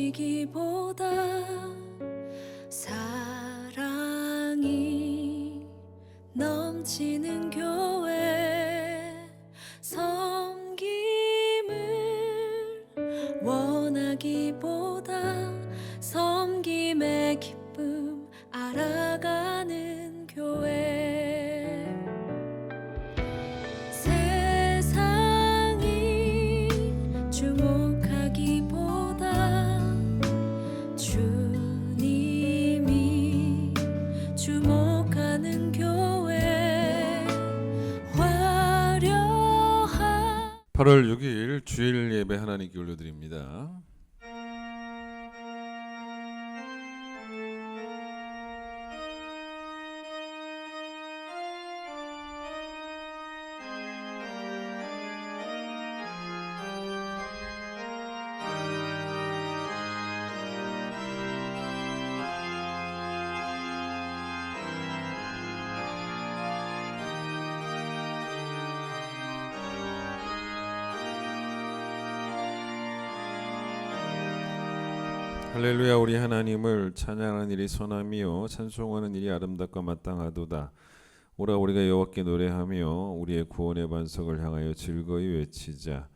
느끼기보다 사랑이 넘치는 교회, 섬김을 원하기보다 섬김의 기쁨 알아가는 교회. 세상이 주목하기보다 주님이 주목하는 교회. 화려한 8월 6일 주일 예배 하나님께 올려드립니다. 할렐루야. 우리 하나님을 찬양하는 일이 선함이요 찬송하는 일이 아름답고 마땅하도다. 오라 우리가 여호와께 노래하며 우리의 구원의 반석을 향하여 즐거이 외치자.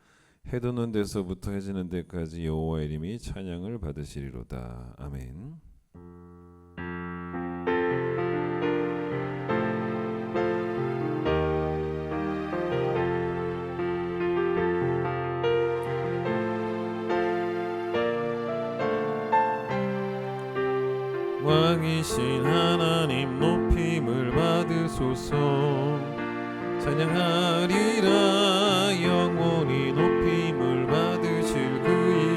해 돋는 데서부터 해 지는 데까지 여호와의 이름이 찬양을 받으시리로다. 아멘. 왕이신 하나님 높임을 받으소서. 찬양하리라 영원히 높임을 받으실 그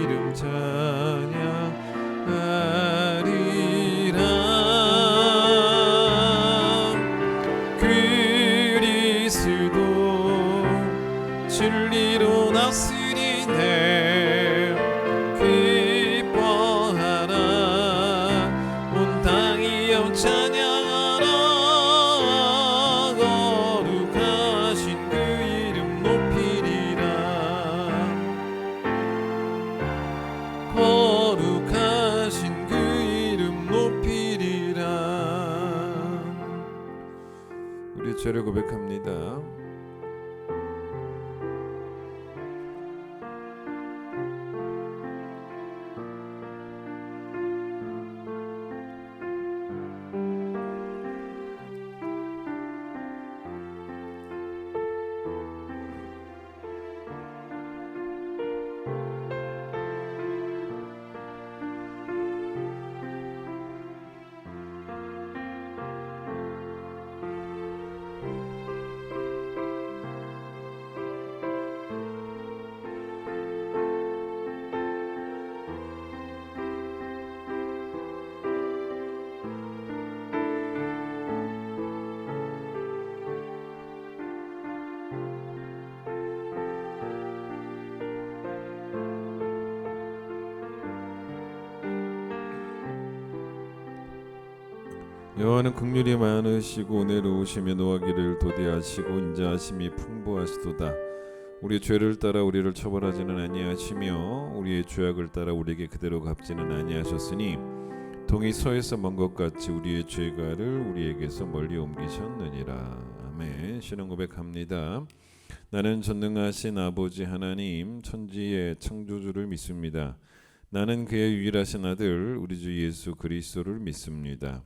이름 찬양하리라. 그리스도 진리로 나으리네. 찬양하라. 거룩하신 그 이름 높이리라. 거룩하신 그 이름 높이리라. 우리 죄를 고백합니다. 여호와는 긍휼이 많으시고 은혜로우시며 노하기를 도대하시고 인자하심이 풍부하시도다. 우리의 죄를 따라 우리를 처벌하지는 아니하시며 우리의 죄악을 따라 우리에게 그대로 갚지는 아니하셨으니 동이 서에서 먼 것 같이 우리의 죄가를 우리에게서 멀리 옮기셨느니라. 아멘. 신앙 고백합니다. 나는 전능하신 아버지 하나님 천지의 창조주를 믿습니다. 나는 그의 유일하신 아들 우리 주 예수 그리스도를 믿습니다.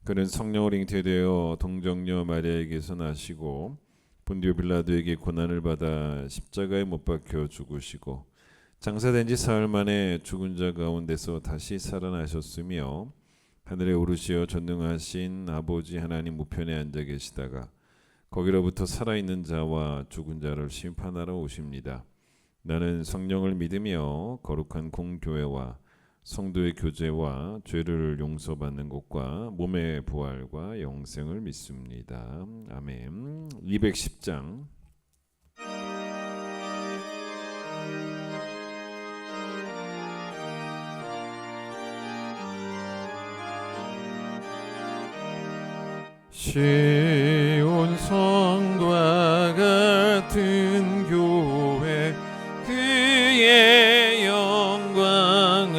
그는 성령으로 잉태되어 동정녀 마리아에게서 나시고 본디오 빌라도에게 고난을 받아 십자가에 못 박혀 죽으시고 장사된 지 사흘 만에 죽은 자 가운데서 다시 살아나셨으며 하늘에 오르시어 전능하신 아버지 하나님 우편에 앉아 계시다가 거기로부터 살아있는 자와 죽은 자를 심판하러 오십니다. 나는 성령을 믿으며 거룩한 공교회와 성도의 교제와 죄를 용서받는 것과 몸의 부활과 영생을 믿습니다. 아멘. 210장 시온 성과 같은 교회 그의 영광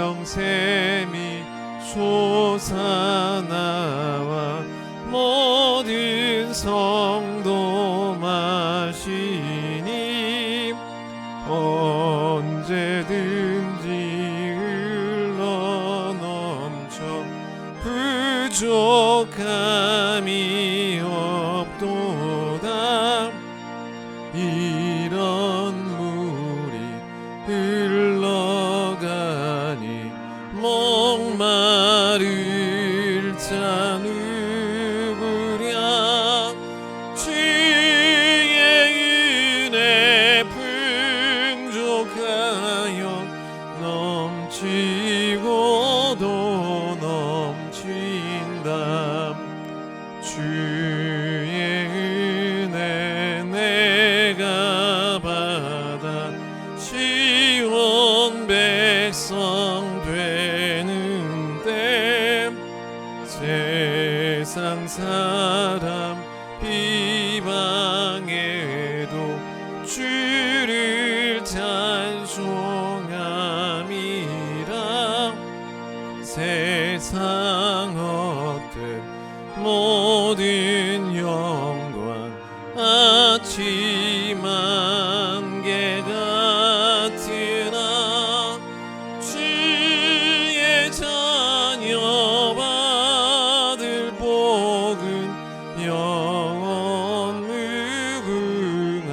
생명샘이 솟아나와 모든 성도 마시니 언제든지 흘러넘쳐 부족함이 없도다. 이런 물이 흘러가니 목마를 자 누구랴. 주의 은혜 풍족하여 넘치고도 넘친다. 주의 은혜 내가 받아 시온 백성 되는데 세상 사람 비방해도 주를 찬송함이라. 세상 헛된 모든 영광 아침 안개 같으나 주의 자녀 받을 복은 영원 무궁하도다.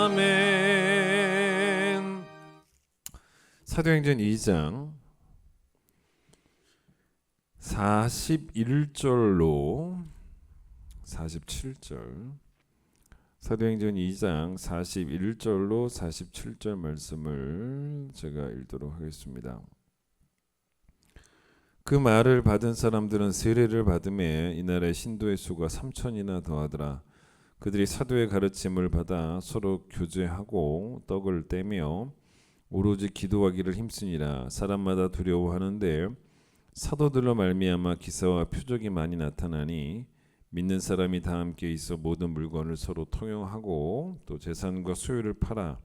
아멘. 사도행전 2장 41절로 47절, 사도행전 2장 41절로 47절 말씀을 제가 읽도록 하겠습니다. 그 말을 받은 사람들은 세례를 받음에 이날에 신도의 수가 3,000이나 더하더라. 그들이 사도의 가르침을 받아 서로 교제하고 떡을 떼며 오로지 기도하기를 힘쓰니라. 사람마다 두려워하는데 사도들로 말미암아 기사와 표적이 많이 나타나니 믿는 사람이 다 함께 있어 모든 물건을 서로 통용하고 또 재산과 소유를 팔아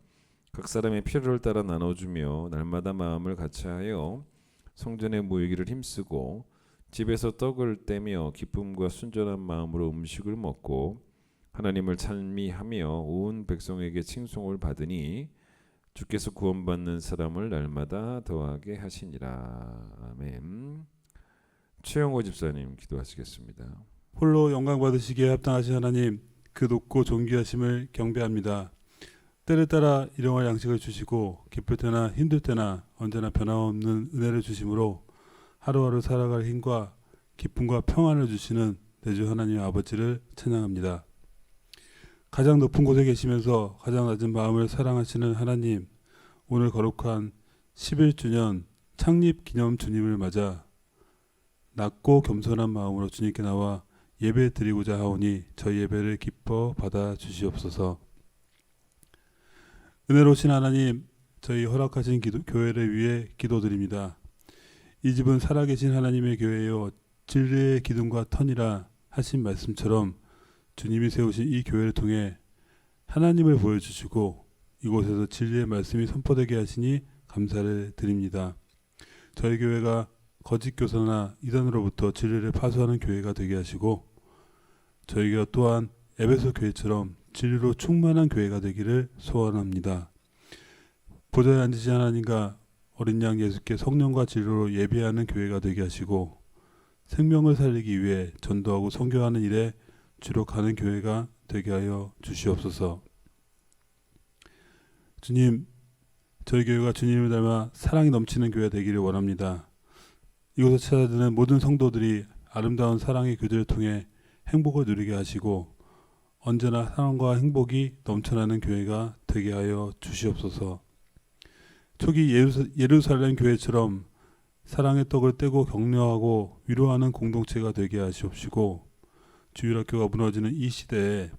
각 사람의 필요를 따라 나눠주며 날마다 마음을 같이하여 성전에 모이기를 힘쓰고 집에서 떡을 떼며 기쁨과 순전한 마음으로 음식을 먹고 하나님을 찬미하며 온 백성에게 칭송을 받으니 주께서 구원받는 사람을 날마다 더하게 하시니라. 아멘. 최영호 집사님 기도하시겠습니다. 홀로 영광 받으시기에 합당하신 하나님, 그 높고 존귀하심을 경배합니다. 때를 따라 일용할 양식을 주시고 기쁠 때나 힘들 때나 언제나 변함없는 은혜를 주심으로 하루하루 살아갈 힘과 기쁨과 평안을 주시는 내주 하나님 아버지를 찬양합니다. 가장 높은 곳에 계시면서 가장 낮은 마음을 사랑하시는 하나님, 오늘 거룩한 11주년 창립 기념 주님을 맞아 낮고 겸손한 마음으로 주님께 나와 예배 드리고자 하오니 저희 예배를 기뻐 받아 주시옵소서. 은혜로우신 하나님, 저희 허락하신 교회를 위해 기도드립니다. 이 집은 살아계신 하나님의 교회요 진리의 기둥과 터니라 하신 말씀처럼 주님이 세우신 이 교회를 통해 하나님을 보여주시고 이곳에서 진리의 말씀이 선포되게 하시니 감사를 드립니다. 저희 교회가 거짓 교사나 이단으로부터 진리를 파수하는 교회가 되게 하시고 저희 교회 또한 에베소 교회처럼 진리로 충만한 교회가 되기를 소원합니다. 보좌에 앉으신 하나님과 어린 양 예수께 성령과 진리로 예배하는 교회가 되게 하시고 생명을 살리기 위해 전도하고 선교하는 일에 주력하는 교회가 되게 하여 주시옵소서. 주님, 저희 교회가 주님을 닮아 사랑이 넘치는 교회가 되기를 원합니다. 이곳에 찾아드는 모든 성도들이 아름다운 사랑의 교제를 통해 행복을 누리게 하시고 언제나 사랑과 행복이 넘쳐나는 교회가 되게 하여 주시옵소서. 초기 예루살렘 교회처럼 사랑의 떡을 떼고 격려하고 위로하는 공동체가 되게 하시옵시고 주일학교가 무너지는 이 시대에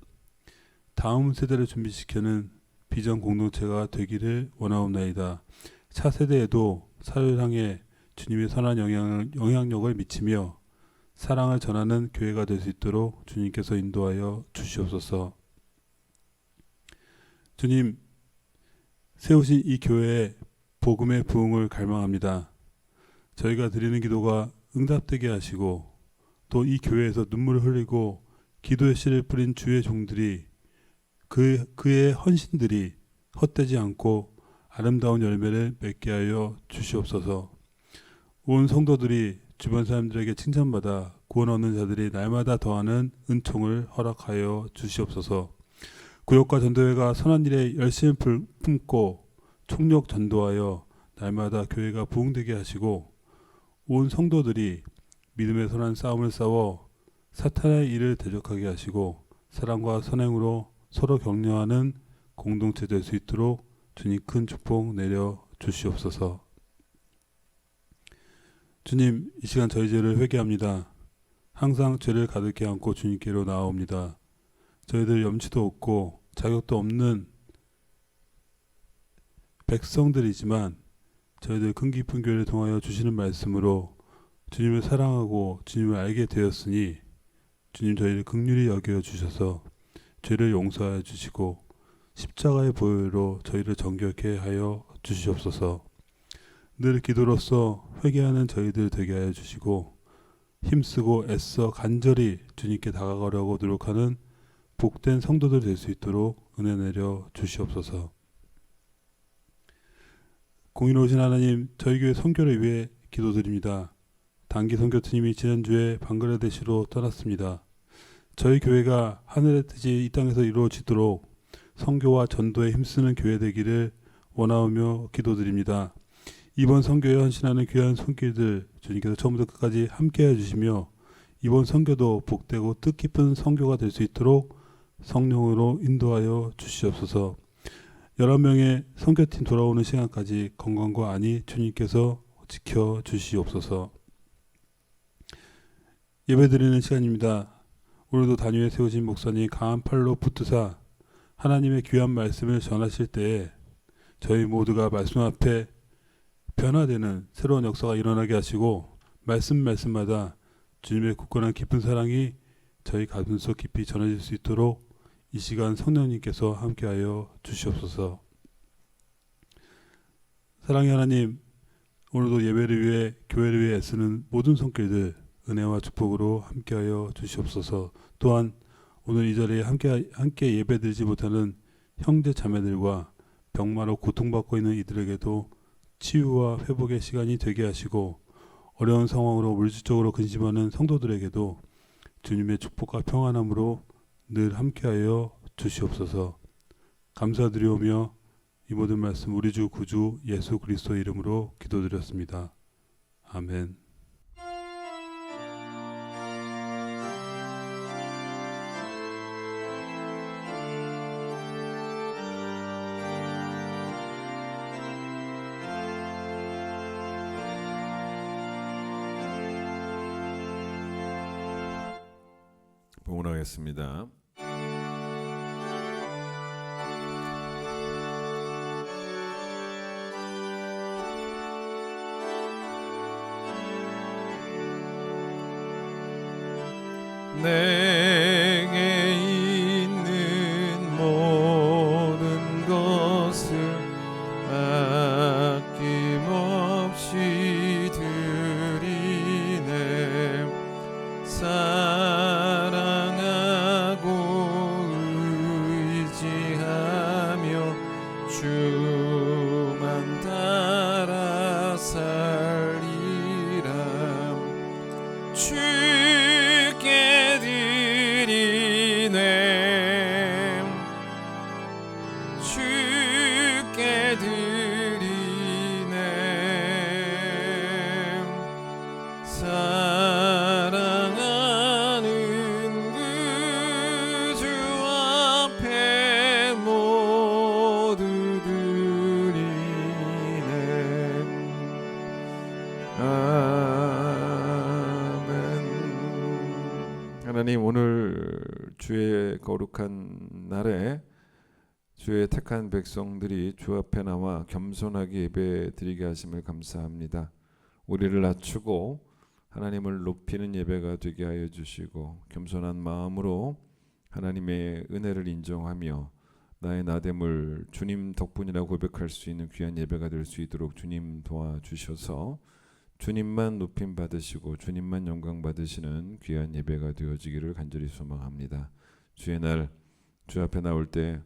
다음 세대를 준비시키는 비전 공동체가 되기를 원하옵나이다. 차세대에도 사회를 향해 주님의 선한 영향력을 미치며 사랑을 전하는 교회가 될 수 있도록 주님께서 인도하여 주시옵소서. 주님, 세우신 이 교회에 복음의 부흥을 갈망합니다. 저희가 드리는 기도가 응답되게 하시고 또 이 교회에서 눈물을 흘리고 기도의 씨를 뿌린 주의 종들이 그의 헌신들이 헛되지 않고 아름다운 열매를 맺게 하여 주시옵소서. 온 성도들이 주변 사람들에게 칭찬받아 구원 얻는 자들이 날마다 더하는 은총을 허락하여 주시옵소서. 구역과 전도회가 선한 일에 열심히 품고 총력 전도하여 날마다 교회가 부흥되게 하시고 온 성도들이 믿음의 선한 싸움을 싸워 사탄의 일을 대적하게 하시고 사랑과 선행으로 서로 격려하는 공동체 될 수 있도록 주님 큰 축복 내려 주시옵소서. 주님, 이 시간 저희 죄를 회개합니다. 항상 죄를 가득히 안고 주님께로 나아옵니다. 저희들 염치도 없고 자격도 없는 백성들이지만 저희들 큰 깊은 교회를 통하여 주시는 말씀으로 주님을 사랑하고 주님을 알게 되었으니 주님 저희를 긍휼히 여겨 주셔서 죄를 용서하여 주시고 십자가의 보혈로 저희를 정결케 하여 주시옵소서. 늘 기도로서 회개하는 저희들 되게 하여 주시고 힘쓰고 애써 간절히 주님께 다가가려고 노력하는 복된 성도들 될 수 있도록 은혜 내려 주시옵소서. 공의로우신 하나님, 저희 교회 선교를 위해 기도드립니다. 단기 선교팀이 지난주에 방글라데시로 떠났습니다. 저희 교회가 하늘의 뜻이 이 땅에서 이루어지도록 선교와 전도에 힘쓰는 교회 되기를 원하오며 기도드립니다. 이번 선교에 헌신하는 귀한 손길들 주님께서 처음부터 끝까지 함께해 주시며 이번 선교도 복되고 뜻깊은 선교가 될 수 있도록 성령으로 인도하여 주시옵소서. 11명의 선교팀 돌아오는 시간까지 건강과 안위 주님께서 지켜주시옵소서. 예배드리는 시간입니다. 오늘도 단위에 세우신 목사님 강한 팔로 붙드사 하나님의 귀한 말씀을 전하실 때에 저희 모두가 말씀 앞에 변화되는 새로운 역사가 일어나게 하시고 말씀마다 주님의 굳건한 깊은 사랑이 저희 가슴속 깊이 전해질 수 있도록 이 시간 성령님께서 함께하여 주시옵소서. 사랑의 하나님, 오늘도 예배를 위해 교회를 위해 애쓰는 모든 손길들 은혜와 축복으로 함께하여 주시옵소서. 또한 오늘 이 자리에 함께 예배드리지 못하는 형제 자매들과 병마로 고통받고 있는 이들에게도 치유와 회복의 시간이 되게 하시고 어려운 상황으로 물질적으로 근심하는 성도들에게도 주님의 축복과 평안함으로 늘 함께하여 주시옵소서. 감사드리오며 이 모든 말씀 우리 주 구주 예수 그리스도 이름으로 기도드렸습니다. 아멘. 봉헌하겠습니다. 내게 있는 모든 것을 아낌없이 드리네. 사랑하고 의지하며 주만 따라 살리라. 주께 드리네. 주께 드리네. 사랑하는 그 주 앞에 모두 드리네. 아멘. 하나님, 오늘 주의 거룩한 날에 주의 택한 백성들이 주 앞에 나와 겸손하게 예배드리게 하심을 감사합니다. 우리를 낮추고 하나님을 높이는 예배가 되게 하여 주시고 겸손한 마음으로 하나님의 은혜를 인정하며 나의 나됨을 주님 덕분이라고 고백할 수 있는 귀한 예배가 될 수 있도록 주님 도와주셔서 주님만 높임 받으시고 주님만 영광 받으시는 귀한 예배가 되어지기를 간절히 소망합니다. 주의 날 주 앞에 나올 때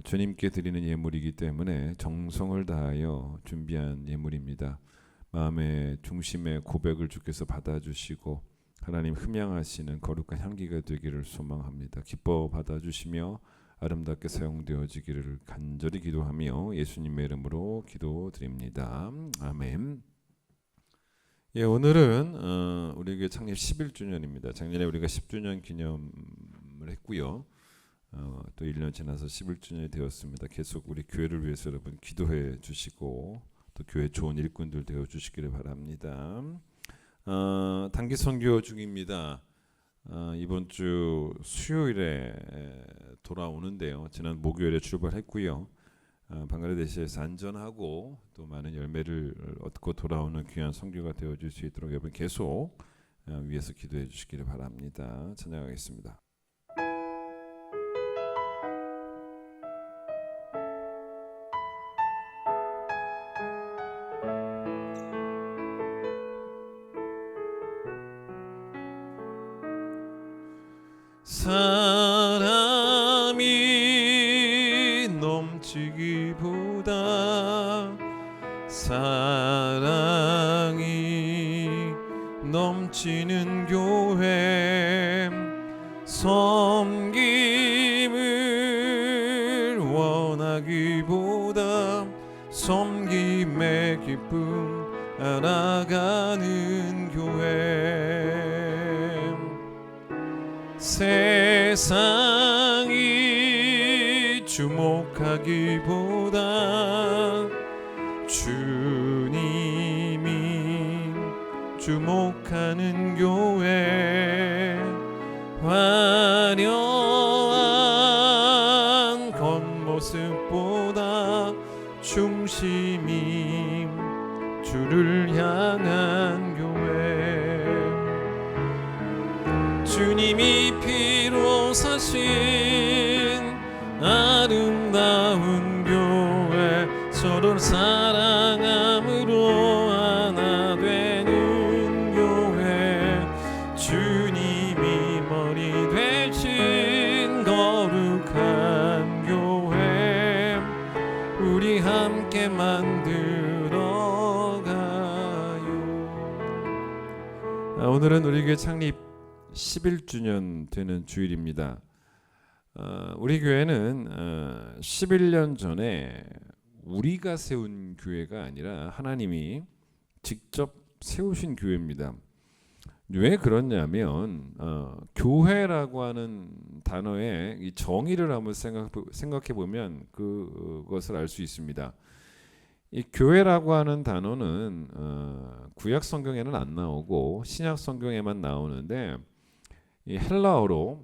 주님께 드리는 예물이기 때문에 정성을 다하여 준비한 예물입니다. 마음의 중심의 고백을 주께서 받아주시고 하나님 흠양하시는 거룩한 향기가 되기를 소망합니다. 기뻐 받아주시며 아름답게 사용되어지기를 간절히 기도하며 예수님의 이름으로 기도드립니다. 아멘. 예, 오늘은 우리 교회 창립 11주년입니다. 작년에 우리가 10주년 기념을 했고요. 또 1년 지나서 11주년이 되었습니다. 계속 우리 교회를 위해서 여러분 기도해 주시고 또 교회 좋은 일꾼들 되어 주시기를 바랍니다. 단기 선교 중입니다. 이번 주 수요일에 돌아오는데요. 지난 목요일에 출발했고요. 방글라데시에서 안전하고 또 많은 열매를 얻고 돌아오는 귀한 선교가 되어줄 수 있도록 여러분 계속 위해서 기도해 주시기를 바랍니다. 찬양하겠습니다. 사랑이 넘치기보다 사랑이 넘치는 교회 섬김을 원하기보다 섬김의 기쁨 알아가는 교회 세상이 주목하기보다 주님이 주목하는 교회 화려한 겉모습보다 중심이 주를 향한 교회 주님이 피로 사신 아름다운 교회 서로를 사랑함으로 하나 되는 교회 주님이 머리 되신 거룩한 교회 우리 함께 만들어 가요. 오늘은 우리 교회 창립 11주년 되는 주일입니다. 우리 교회는 11년 전에 우리가 세운 교회가 아니라 하나님이 직접 세우신 교회입니다. 왜 그러냐면 교회라고 하는 단어의 이 정의를 한번 생각해 보면 그것을 알 수 있습니다. 이 교회라고 하는 단어는 구약 성경에는 안 나오고 신약 성경에만 나오는데 이 헬라어로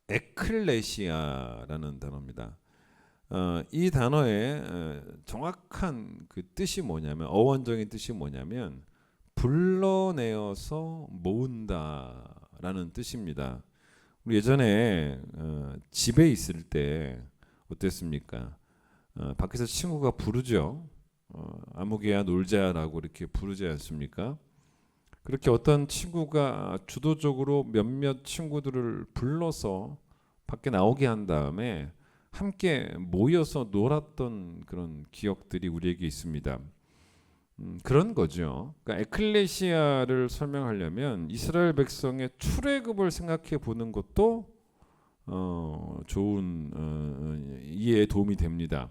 에클레시아라는 단어입니다. 이 단어의 정확한 그 뜻이 뭐냐면 어원적인 뜻이 뭐냐면 불러내어서 모은다라는 뜻입니다. 우리 예전에 집에 있을 때 어땠습니까? 밖에서 친구가 부르죠. 아무개야 놀자라고 이렇게 부르지 않습니까? 그렇게 어떤 친구가 주도적으로 몇몇 친구들을 불러서 밖에 나오게 한 다음에 함께 모여서 놀았던 그런 기억들이 우리에게 있습니다. 그런 거죠. 그러니까 에클레시아를 설명하려면 이스라엘 백성의 출애굽을 생각해 보는 것도 좋은 이해에 도움이 됩니다.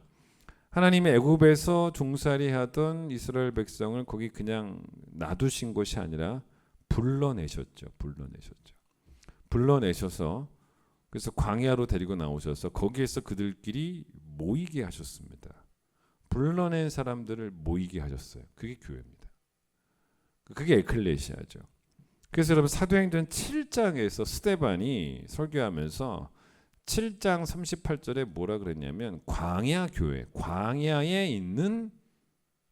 하나님이 애굽에서 종살이하던 이스라엘 백성을 거기 그냥 놔두신 것이 아니라 불러내셨죠. 불러내셔서 그래서 광야로 데리고 나오셔서 거기에서 그들끼리 모이게 하셨습니다. 불러낸 사람들을 모이게 하셨어요. 그게 교회입니다. 그게 에클레시아죠. 그래서 여러분 사도행전 7장에서 스데반이 설교하면서 7장 38절에 뭐라 그랬냐면 광야 교회, 광야에 있는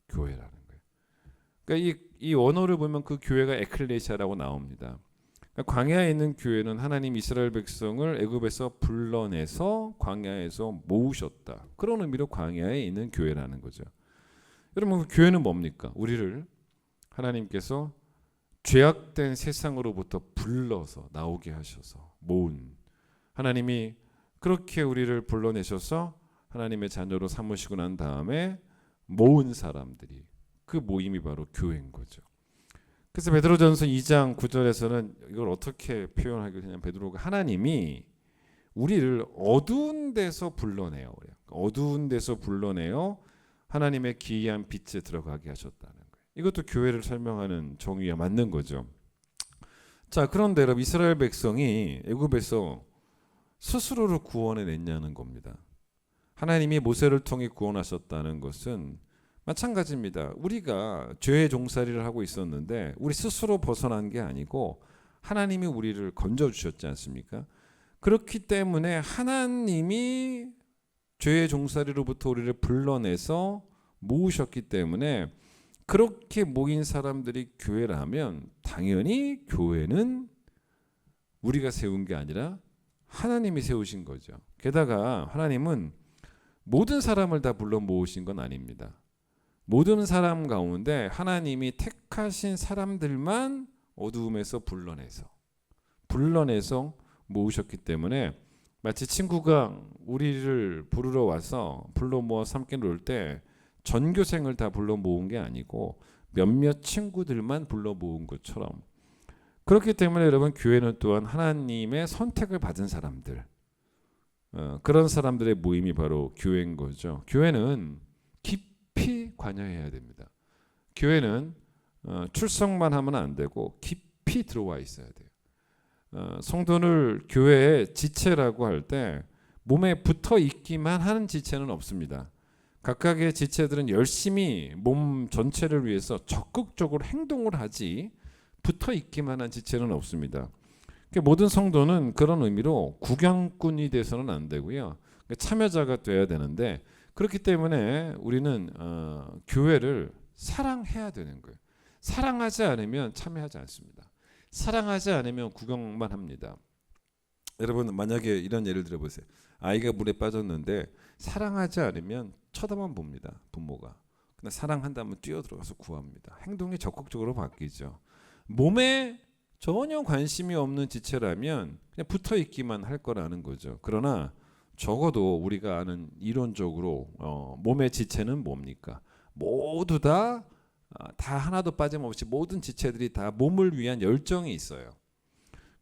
교회라는 거예요. 그러니까 이 원어를 보면 그 교회가 에클레시아라고 나옵니다. 그러니까 광야에 있는 교회는 하나님 이스라엘 백성을 애굽에서 불러내서 광야에서 모으셨다. 그런 의미로 광야에 있는 교회라는 거죠. 여러분, 그 교회는 뭡니까? 우리를 하나님께서 죄악된 세상으로부터 불러서 나오게 하셔서 모은, 하나님이 그렇게 우리를 불러내셔서 하나님의 자녀로 삼으시고 난 다음에 모은 사람들이, 그 모임이 바로 교회인 거죠. 그래서 베드로전서 2장 9절에서는 이걸 어떻게 표현하게 되냐면, 베드로가 하나님이 우리를 어두운 데서 불러내요. 어두운 데서 불러내어 하나님의 기이한 빛에 들어가게 하셨다는 거예요. 이것도 교회를 설명하는 정의와 맞는 거죠. 자, 그런데 여러분, 이스라엘 백성이 애굽에서 스스로를 구원해냈냐는 겁니다. 하나님이 모세를 통해 구원하셨다는 것은 마찬가지입니다. 우리가 죄의 종살이를 하고 있었는데 우리 스스로 벗어난 게 아니고 하나님이 우리를 건져주셨지 않습니까? 그렇기 때문에 하나님이 죄의 종살이로부터 우리를 불러내서 모으셨기 때문에, 그렇게 모인 사람들이 교회라면 당연히 교회는 우리가 세운 게 아니라 하나님이 세우신 거죠. 게다가 하나님은 모든 사람을 다 불러 모으신 건 아닙니다. 모든 사람 가운데 하나님이 택하신 사람들만 어두움에서 불러내서 모으셨기 때문에, 마치 친구가 우리를 부르러 와서 불러 모아서 함께 놀 때 전교생을 다 불러 모은 게 아니고 몇몇 친구들만 불러 모은 것처럼, 그렇기 때문에 여러분, 교회는 또한 하나님의 선택을 받은 사람들, 그런 사람들의 모임이 바로 교회인 거죠. 교회는 깊이 관여해야 됩니다. 교회는 출석만 하면 안 되고 깊이 들어와 있어야 돼요. 성도를 교회의 지체라고 할 때 몸에 붙어 있기만 하는 지체는 없습니다. 각각의 지체들은 열심히 몸 전체를 위해서 적극적으로 행동을 하지 붙어 있기만 한 지체는 없습니다. 모든 성도는 그런 의미로 구경꾼이 돼서는 안 되고요. 참여자가 돼야 되는데, 그렇기 때문에 우리는 교회를 사랑해야 되는 거예요. 사랑하지 않으면 참여하지 않습니다. 사랑하지 않으면 구경만 합니다. 여러분, 만약에 이런 예를 들어보세요. 아이가 물에 빠졌는데 사랑하지 않으면 쳐다만 봅니다. 부모가. 근데 사랑한다면 뛰어들어가서 구합니다. 행동이 적극적으로 바뀌죠. 몸에 전혀 관심이 없는 지체라면 그냥 붙어 있기만 할 거라는 거죠. 그러나 적어도 우리가 아는 이론적으로 몸의 지체는 뭡니까? 모두 다 하나도 빠짐없이 모든 지체들이 다 몸을 위한 열정이 있어요.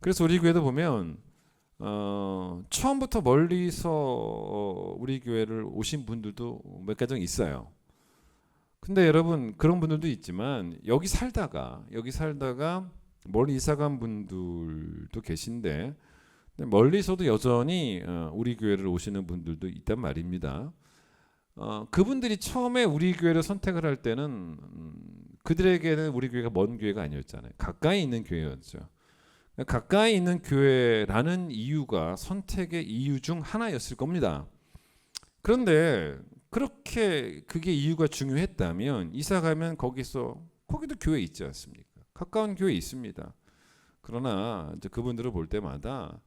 그래서 우리 교회도 보면 처음부터 멀리서 우리 교회를 오신 분들도 몇 가정 있어요. 근데 여러분, 그런 분들도 있지만 여기 살다가 멀리 이사간 분들도 계신데, 멀리서도 여전히 우리 교회를 오시는 분들도 있단 말입니다. 그분들이 처음에 우리 교회를 선택을 할 때는 그들에게는 우리 교회가 먼 교회가 아니었잖아요. 가까이 있는 교회였죠. 가까이 있는 교회라는 이유가 선택의 이유 중 하나였을 겁니다. 그런데 그렇게 그게 이유가 중요했다면 이사 가면 거기도 교회 있지 않습니까? 가까운 교회 있습니다. 그러나 이제 그분들을 볼 때마다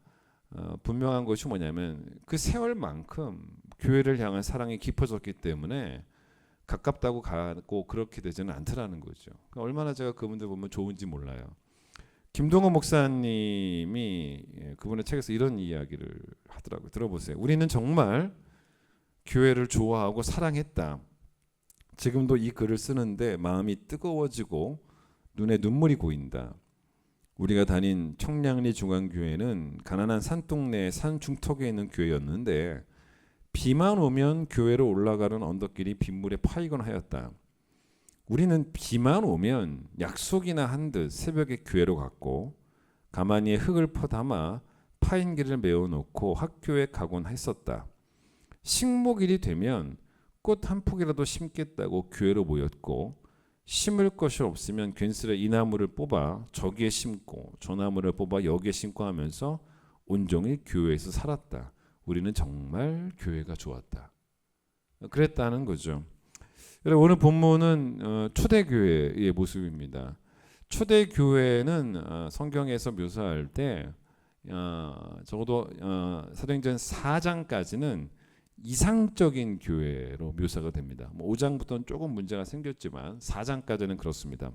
분명한 것이 뭐냐면, 그 세월만큼 교회를 향한 사랑이 깊어졌기 때문에 가깝다고 가고 그렇게 되지는 않더라는 거죠. 얼마나 제가 그분들 보면 좋은지 몰라요. 김동호 목사님이 그분의 책에서 이런 이야기를 하더라고요. 들어보세요. 우리는 정말 교회를 좋아하고 사랑했다. 지금도 이 글을 쓰는데 마음이 뜨거워지고 눈에 눈물이 고인다. 우리가 다닌 청량리 중앙교회는 가난한 산동네 산 중턱에 있는 교회였는데 비만 오면 교회로 올라가는 언덕길이 빗물에 파이곤 하였다. 우리는 비만 오면 약속이나 한 듯 새벽에 교회로 갔고 가마니에 흙을 퍼담아 파인 길을 메워놓고 학교에 가곤 했었다. 식목일이 되면 꽃 한 폭이라도 심겠다고 교회로 모였고, 심을 것이 없으면 괜스레 이 나무를 뽑아 저기에 심고 저 나무를 뽑아 여기에 심고 하면서 온종일 교회에서 살았다. 우리는 정말 교회가 좋았다. 그랬다는 거죠. 오늘 본문은 초대교회의 모습입니다. 초대교회는 성경에서 묘사할 때 적어도 사도행전 4장까지는 이상적인 교회로 묘사가 됩니다. 5장부터는 조금 문제가 생겼지만 4장까지는 그렇습니다.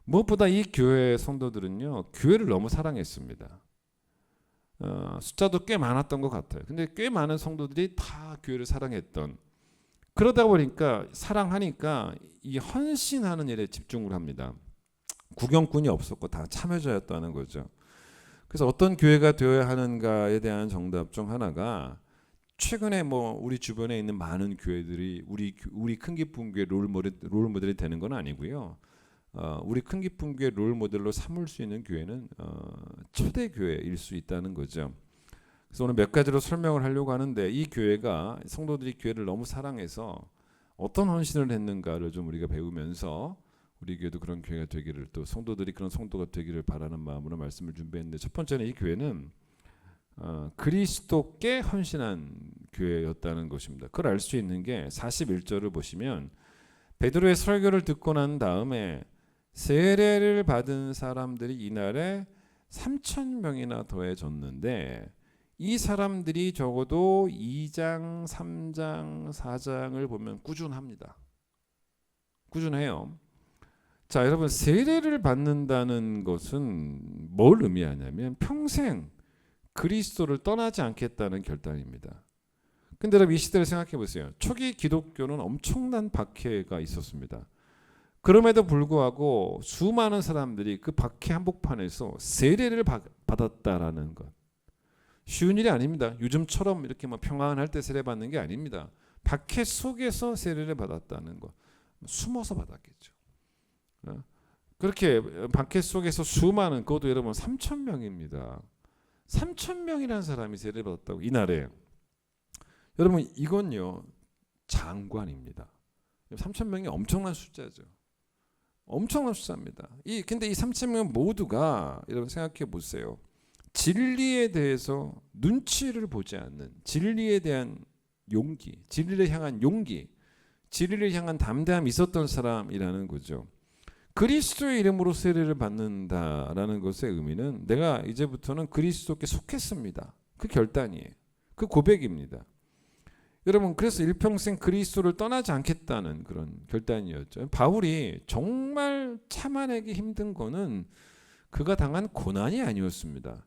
무엇보다 이 교회 성도들은요, 교회를 너무 사랑했습니다. 숫자도 꽤 많았던 것 같아요. 근데 꽤 많은 성도들이 다 교회를 사랑했던, 그러다 보니까 사랑하니까 이 헌신하는 일에 집중을 합니다. 구경꾼이 없었고 다 참여자였다는 거죠. 그래서 어떤 교회가 되어야 하는가에 대한 정답 중 하나가, 최근에 우리 주변에 있는 많은 교회들이 우리 큰 기쁨 교회 롤 모델이 되는 건 아니고요. 우리 큰 기쁨 교회 롤 모델로 삼을 수 있는 교회는 초대 교회일 수 있다는 거죠. 그래서 오늘 몇 가지로 설명을 하려고 하는데, 이 교회가 성도들이 교회를 너무 사랑해서 어떤 헌신을 했는가를 좀 우리가 배우면서 우리 교회도 그런 교회가 되기를, 또 성도들이 그런 성도가 되기를 바라는 마음으로 말씀을 준비했는데, 첫 번째는 이 교회는 그리스도께 헌신한 교회였다는 것입니다. 그걸 알 수 있는 게 41절을 보시면, 베드로의 설교를 듣고 난 다음에 세례를 받은 사람들이 이날에 3,000명이나 더해졌는데, 이 사람들이 적어도 2장, 3장, 4장을 보면 꾸준합니다. 꾸준해요. 자, 여러분, 세례를 받는다는 것은 뭘 의미하냐면 평생 그리스도를 떠나지 않겠다는 결단입니다. 근데 여러분, 이 시대를 생각해 보세요. 초기 기독교는 엄청난 박해가 있었습니다. 그럼에도 불구하고 수많은 사람들이 그 박해 한복판에서 세례를 받았다라는 것, 쉬운 일이 아닙니다. 요즘처럼 이렇게 평안할 때 세례 받는 게 아닙니다. 박해 속에서 세례를 받았다는 것, 숨어서 받았겠죠. 그렇게 박해 속에서 수많은, 그것도 여러분 3,000명입니다. 3,000명이라는 사람이 세례를 받았다고 이날에. 여러분, 이건요 장관입니다. 3,000명이 엄청난 숫자죠. 엄청난 숫자입니다. 근데 이 3,000명 모두가, 여러분 생각해 보세요. 진리에 대해서 눈치를 보지 않는, 진리에 대한 용기, 진리를 향한 용기, 진리를 향한 담대함이 있었던 사람이라는 거죠. 그리스도의 이름으로 세례를 받는다라는 것의 의미는, 내가 이제부터는 그리스도께 속했습니다. 그 결단이에요. 그 고백입니다. 여러분, 그래서 일평생 그리스도를 떠나지 않겠다는 그런 결단이었죠. 바울이 정말 참아내기 힘든 거는 그가 당한 고난이 아니었습니다.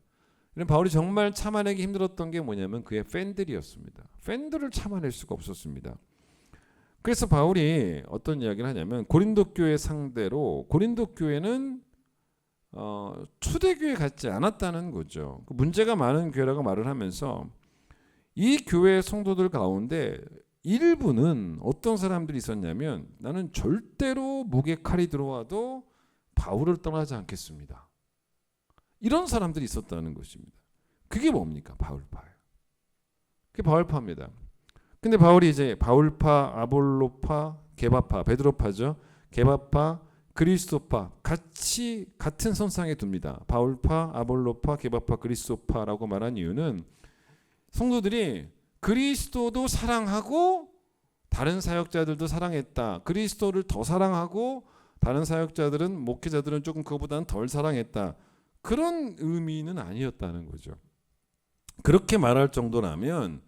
바울이 정말 참아내기 힘들었던 게 뭐냐면 그의 팬들이었습니다. 팬들을 참아낼 수가 없었습니다. 그래서 바울이 어떤 이야기를 하냐면, 고린도 교회 상대로, 고린도 교회는 초대교회 같지 않았다는 거죠. 문제가 많은 교회라고 말을 하면서, 이 교회 성도들 가운데 일부는 어떤 사람들이 있었냐면, 나는 절대로 목에 칼이 들어와도 바울을 떠나지 않겠습니다. 이런 사람들이 있었다는 것입니다. 그게 뭡니까? 바울파예요. 그게 바울파입니다. 근데 바울이 이제 바울파, 아볼로파, 게바파, 베드로파죠. 게바파, 그리스도파 같은 선상에 둡니다. 바울파, 아볼로파, 게바파, 그리스도파라고 말한 이유는, 성도들이 그리스도도 사랑하고 다른 사역자들도 사랑했다. 그리스도를 더 사랑하고 다른 사역자들은, 목회자들은 조금 그거보다는 덜 사랑했다. 그런 의미는 아니었다는 거죠. 그렇게 말할 정도라면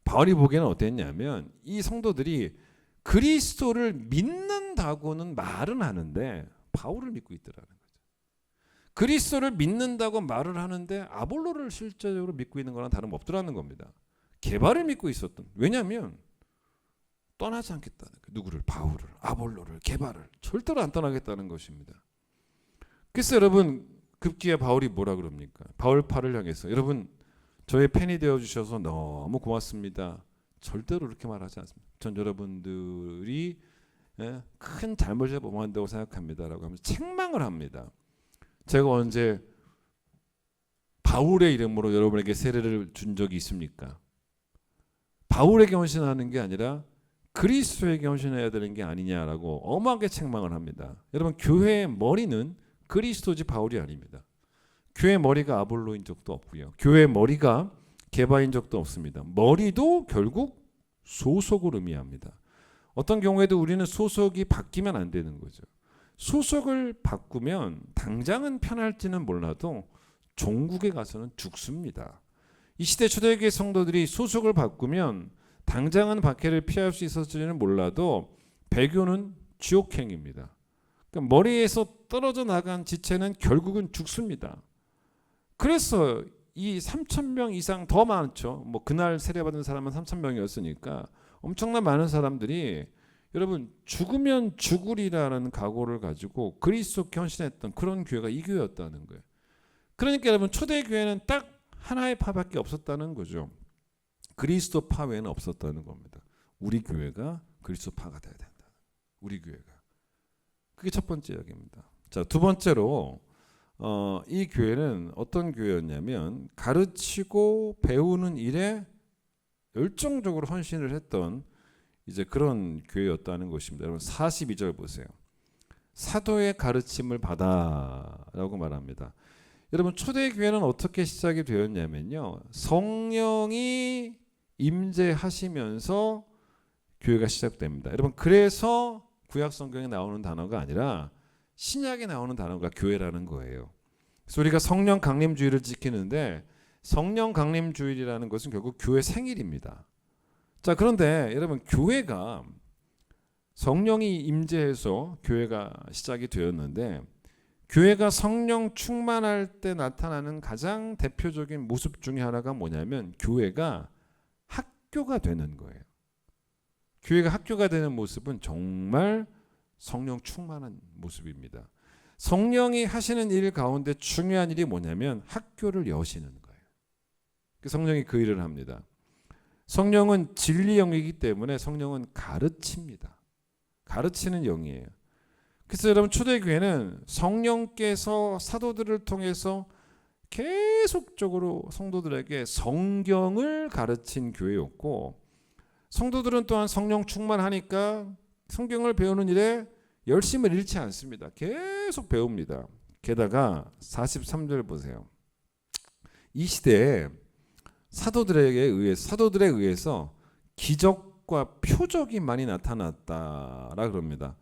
바울이 보기에는 어땠냐면, 이 성도들이 그리스도를 믿는다고는 말은 하는데 바울을 믿고 있더라는 거죠. 그리스도를 믿는다고 말을 하는데 아볼로를 실제적으로 믿고 있는 거랑 다름없더라는 겁니다. 게바를 믿고 있었던, 왜냐하면 떠나지 않겠다는 거예요. 누구를? 바울을, 아볼로를, 게바를 절대로 안 떠나겠다는 것입니다. 그래서 여러분, 급기야 바울이 뭐라 그럽니까? 바울파를 향해서, 여러분 저의 팬이 되어주셔서 너무 고맙습니다. 절대로 그렇게 말하지 않습니다. 전 여러분들이 큰 잘못을 범한다고 생각합니다라고 하면서 책망을 합니다. 제가 언제 바울의 이름으로 여러분에게 세례를 준 적이 있습니까? 바울에게 헌신하는 게 아니라 그리스도에게 헌신해야 되는 게 아니냐라고 엄하게 책망을 합니다. 여러분, 교회의 머리는 그리스도지 바울이 아닙니다. 교회 머리가 아볼로인 적도 없고요. 교회 머리가 게바인 적도 없습니다. 머리도 결국 소속을 의미합니다. 어떤 경우에도 우리는 소속이 바뀌면 안 되는 거죠. 소속을 바꾸면 당장은 편할지는 몰라도 종국에 가서는 죽습니다. 이 시대 초대교회 성도들이 소속을 바꾸면 당장은 박해를 피할 수 있었을지는 몰라도 배교는 지옥행입니다. 그러니까 머리에서 떨어져 나간 지체는 결국은 죽습니다. 그래서 이 3,000명 이상 더 많죠. 뭐 그날 세례받은 사람은 3,000명이었으니까 엄청난 많은 사람들이 여러분 죽으면 죽으리라는 각오를 가지고 그리스도께 헌신했던 그런 교회가 이 교회였다는 거예요. 그러니까 여러분 초대교회는 딱 하나의 파밖에 없었다는 거죠. 그리스도파 외에는 없었다는 겁니다. 우리 교회가 그리스도파가 돼야 된다. 우리 교회가. 그게 첫 번째 이야기입니다. 자, 두 번째로 이 교회는 어떤 교회였냐면 가르치고 배우는 일에 열정적으로 헌신을 했던 이제 그런 교회였다는 것입니다. 여러분 42절 보세요. 사도의 가르침을 받아라고 말합니다. 여러분 초대교회는 어떻게 시작이 되었냐면요. 성령이 임재하시면서 교회가 시작됩니다. 여러분 그래서 구약 성경에 나오는 단어가 아니라 신약에 나오는 단어가 교회라는 거예요. 그래서 우리가 성령 강림주일을 지키는데 성령 강림주일이라는 것은 결국 교회 생일입니다. 자, 그런데 여러분 교회가 성령이 임재해서 교회가 시작이 되었는데 교회가 성령 충만할 때 나타나는 가장 대표적인 모습 중에 하나가 뭐냐면 교회가 학교가 되는 거예요. 교회가 학교가 되는 모습은 정말 성령 충만한 모습입니다. 성령이 하시는 일 가운데 중요한 일이 뭐냐면 학교를 여시는 거예요. 성령이 그 일을 합니다. 성령은 진리 영이기 때문에 성령은 가르칩니다. 가르치는 영이에요. 그래서 여러분 초대교회는 성령께서 사도들을 통해서 계속적으로 성도들에게 성경을 가르친 교회였고 성도들은 또한 성령 충만하니까 성경을 배우는 일에 열심을 잃지 않습니다. 계속 배웁니다. 게다가 43절 보세요. 이 시대에 사도들에 의해서 기적과 표적이 많이 나타났다라 그럽니다.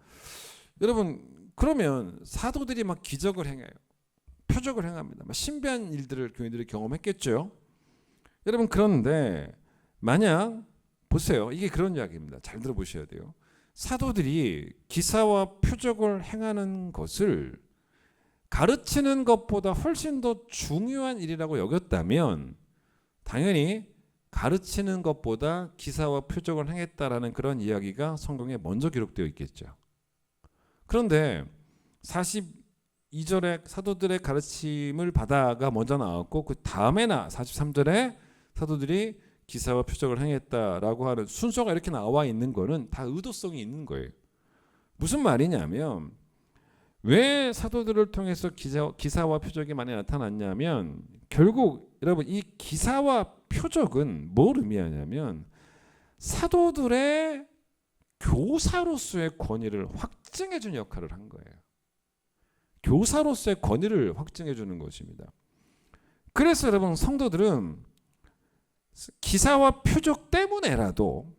여러분 그러면 사도들이 막 기적을 행해요. 표적을 행합니다. 막 신비한 일들을 교인들이 경험했겠죠. 여러분 그런데 만약 보세요. 이게 그런 이야기입니다. 잘 들어보셔야 돼요. 사도들이 기사와 표적을 행하는 것을 가르치는 것보다 훨씬 더 중요한 일이라고 여겼다면 당연히 가르치는 것보다 기사와 표적을 행했다라는 그런 이야기가 성경에 먼저 기록되어 있겠죠. 그런데 42절에 사도들의 가르침을 받아가 먼저 나왔고 그 다음에나 43절에 사도들이 기사와 표적을 행했다라고 하는 순서가 이렇게 나와 있는 거는 다 의도성이 있는 거예요. 무슨 말이냐면 왜 사도들을 통해서 기사와 표적이 많이 나타났냐면 결국 여러분 이 기사와 표적은 뭘 의미하냐면 사도들의 교사로서의 권위를 확증해 주는 역할을 한 거예요. 교사로서의 권위를 확증해 주는 것입니다. 그래서 여러분 성도들은 기사와 표적 때문에라도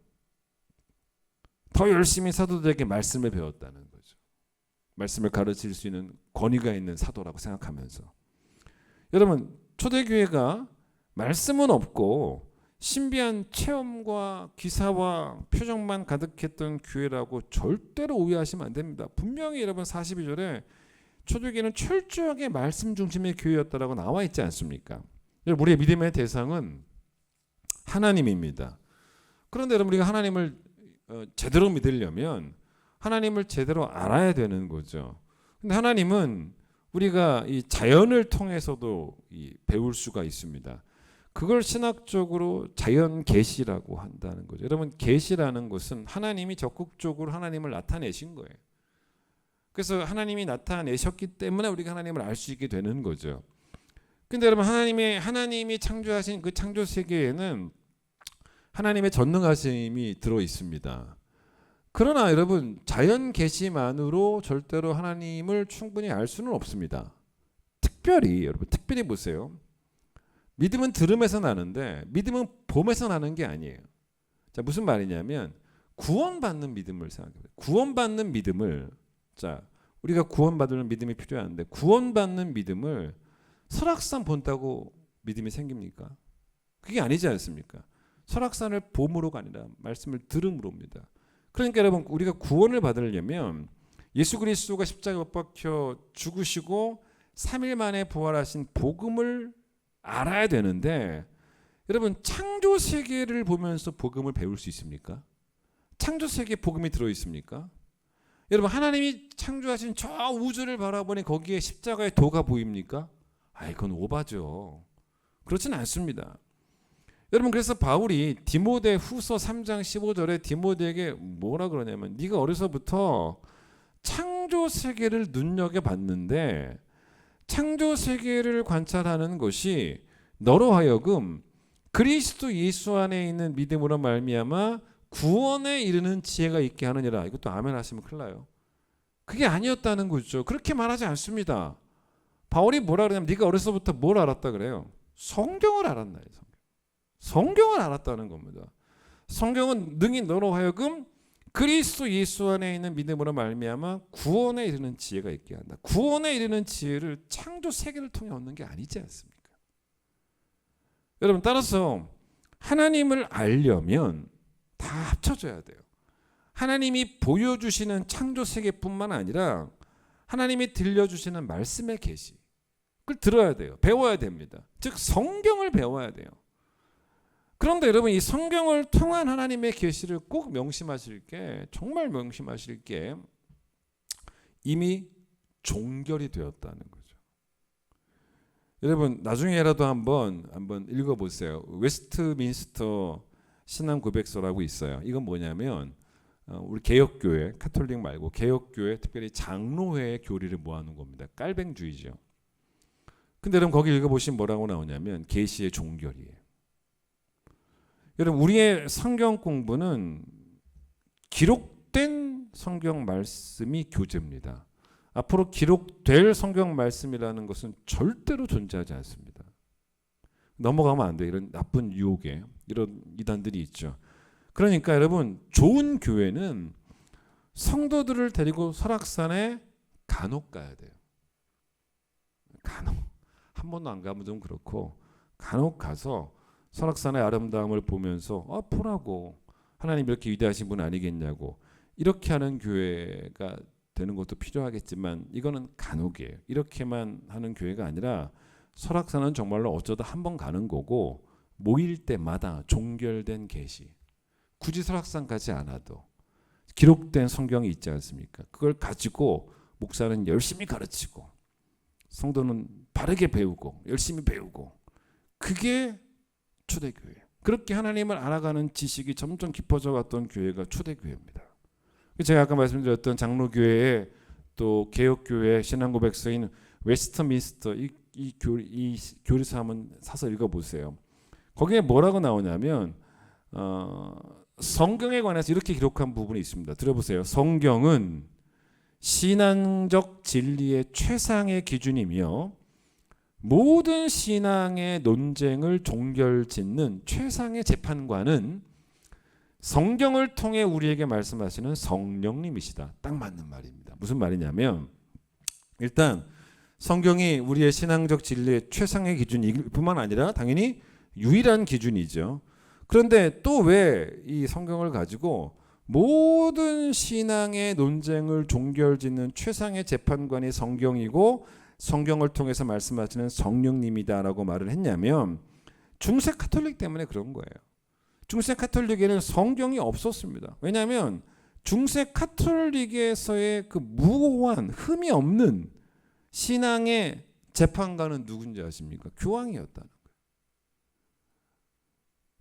더 열심히 사도들에게 말씀을 배웠다는 거죠. 말씀을 가르칠 수 있는 권위가 있는 사도라고 생각하면서 여러분 초대교회가 말씀은 없고 신비한 체험과 기사와 표적만 가득했던 교회라고 절대로 오해하시면 안 됩니다. 분명히 여러분 42절에 초대교회는 철저하게 말씀 중심의 교회였다라고 나와 있지 않습니까? 여러분 우리의 믿음의 대상은 하나님입니다. 그런데 여러분 우리가 하나님을 제대로 믿으려면 하나님을 제대로 알아야 되는 거죠. 근데 하나님은 우리가 이 자연을 통해서도 배울 수가 있습니다. 그걸 신학적으로 자연 계시라고 한다는 거죠. 여러분 계시라는 것은 하나님이 적극적으로 하나님을 나타내신 거예요. 그래서 하나님이 나타내셨기 때문에 우리가 하나님을 알 수 있게 되는 거죠. 근데 여러분 하나님이 창조하신 그 창조 세계에는 하나님의 전능하심이 들어 있습니다. 그러나 여러분 자연 계시만으로 절대로 하나님을 충분히 알 수는 없습니다. 특별히 보세요. 믿음은 들음에서 나는데 믿음은 봄에서 나는 게 아니에요. 자, 무슨 말이냐면 구원받는 믿음을 생각해요. 구원받는 믿음을 우리가 구원받을 믿음이 필요한데 구원받는 믿음을 설악산 본다고 믿음이 생깁니까? 그게 아니지 않습니까? 설악산을 봄으로가 아니라 말씀을 들음으로입니다. 그러니까 여러분 우리가 구원을 받으려면 예수 그리스도가 십자가에 못 박혀 죽으시고 3일 만에 부활하신 복음을 알아야 되는데 여러분 창조 세계를 보면서 복음을 배울 수 있습니까? 창조 세계에 복음이 들어있습니까? 여러분 하나님이 창조하신 저 우주를 바라보니 거기에 십자가의 도가 보입니까? 그건 오바죠. 그렇진 않습니다. 여러분 그래서 바울이 디모데 후서 3장 15절에 디모데에게 뭐라 그러냐면 네가 어려서부터 창조 세계를 눈여겨봤는데 창조 세계를 관찰하는 것이 너로 하여금 그리스도 예수 안에 있는 믿음으로 말미암아 구원에 이르는 지혜가 있게 하느니라. 이것도 아멘 하시면 큰일 나요. 그게 아니었다는 거죠. 그렇게 말하지 않습니다. 바울이 뭐라 그러냐면 네가 어려서부터 뭘 알았다 그래요? 성경을 알았나. 성경을 알았다는 겁니다. 성경은 능히 너로 하여금 그리스도 예수 안에 있는 믿음으로 말미암아 구원에 이르는 지혜가 있게 한다. 구원에 이르는 지혜를 창조 세계를 통해 얻는 게 아니지 않습니까? 여러분 따라서 하나님을 알려면 다 합쳐져야 돼요. 하나님이 보여주시는 창조 세계뿐만 아니라 하나님이 들려주시는 말씀의 계시 그걸 들어야 돼요. 배워야 됩니다. 즉 성경을 배워야 돼요. 그런데 여러분 이 성경을 통한 하나님의 계시를 꼭 명심하실 게 정말 명심하실 게 이미 종결이 되었다는 거죠. 여러분 나중에라도 한번 읽어보세요. 웨스트민스터 신앙 고백서라고 있어요. 이건 뭐냐면 우리 개혁교회 카톨릭 말고 개혁교회 특별히 장로회의 교리를 모아놓은 겁니다. 깔뱅주의죠. 근데 여러분 거기 읽어보시면 뭐라고 나오냐면 계시의 종결이에요. 여러분 우리의 성경 공부는 기록된 성경 말씀이 교재입니다. 앞으로 기록될 성경 말씀이라는 것은 절대로 존재하지 않습니다. 넘어가면 안 돼요. 이런 나쁜 유혹에 이런 이단들이 있죠. 그러니까 여러분 좋은 교회는 성도들을 데리고 설악산에 간혹 가야 돼요. 간혹 한 번도 안 가면 좀 그렇고 간혹 가서 설악산의 아름다움을 보면서 보라고 하나님 이렇게 위대하신 분 아니겠냐고 이렇게 하는 교회가 되는 것도 필요하겠지만 이거는 간혹이에요. 이렇게만 하는 교회가 아니라 설악산은 정말로 어쩌다 한 번 가는 거고 모일 때마다 종결된 계시 굳이 설악산 가지 않아도 기록된 성경이 있지 않습니까? 그걸 가지고 목사는 열심히 가르치고 성도는 바르게 배우고 열심히 배우고 그게 초대교회. 그렇게 하나님을 알아가는 지식이 점점 깊어져 갔던 교회가 초대교회입니다. 제가 아까 말씀드렸던 장로교회의 또 개혁교회 신앙고백서인 웨스트민스터 이 교리서 한번 사서 읽어보세요. 거기에 뭐라고 나오냐면 성경에 관해서 이렇게 기록한 부분이 있습니다. 들어보세요. 성경은 신앙적 진리의 최상의 기준이며 모든 신앙의 논쟁을 종결짓는 최상의 재판관은 성경을 통해 우리에게 말씀하시는 성령님이시다. 딱 맞는 말입니다. 무슨 말이냐면 일단 성경이 우리의 신앙적 진리의 최상의 기준일 뿐만 아니라 당연히 유일한 기준이죠. 그런데 또 왜 이 성경을 가지고 모든 신앙의 논쟁을 종결짓는 최상의 재판관이 성경이고 성경을 통해서 말씀하시는 성령님이다라고 말을 했냐면 중세 카톨릭 때문에 그런 거예요. 중세 카톨릭에는 성경이 없었습니다. 왜냐하면 중세 카톨릭에서의 그 무고한 흠이 없는 신앙의 재판관은 누군지 아십니까? 교황이었다는 거예요.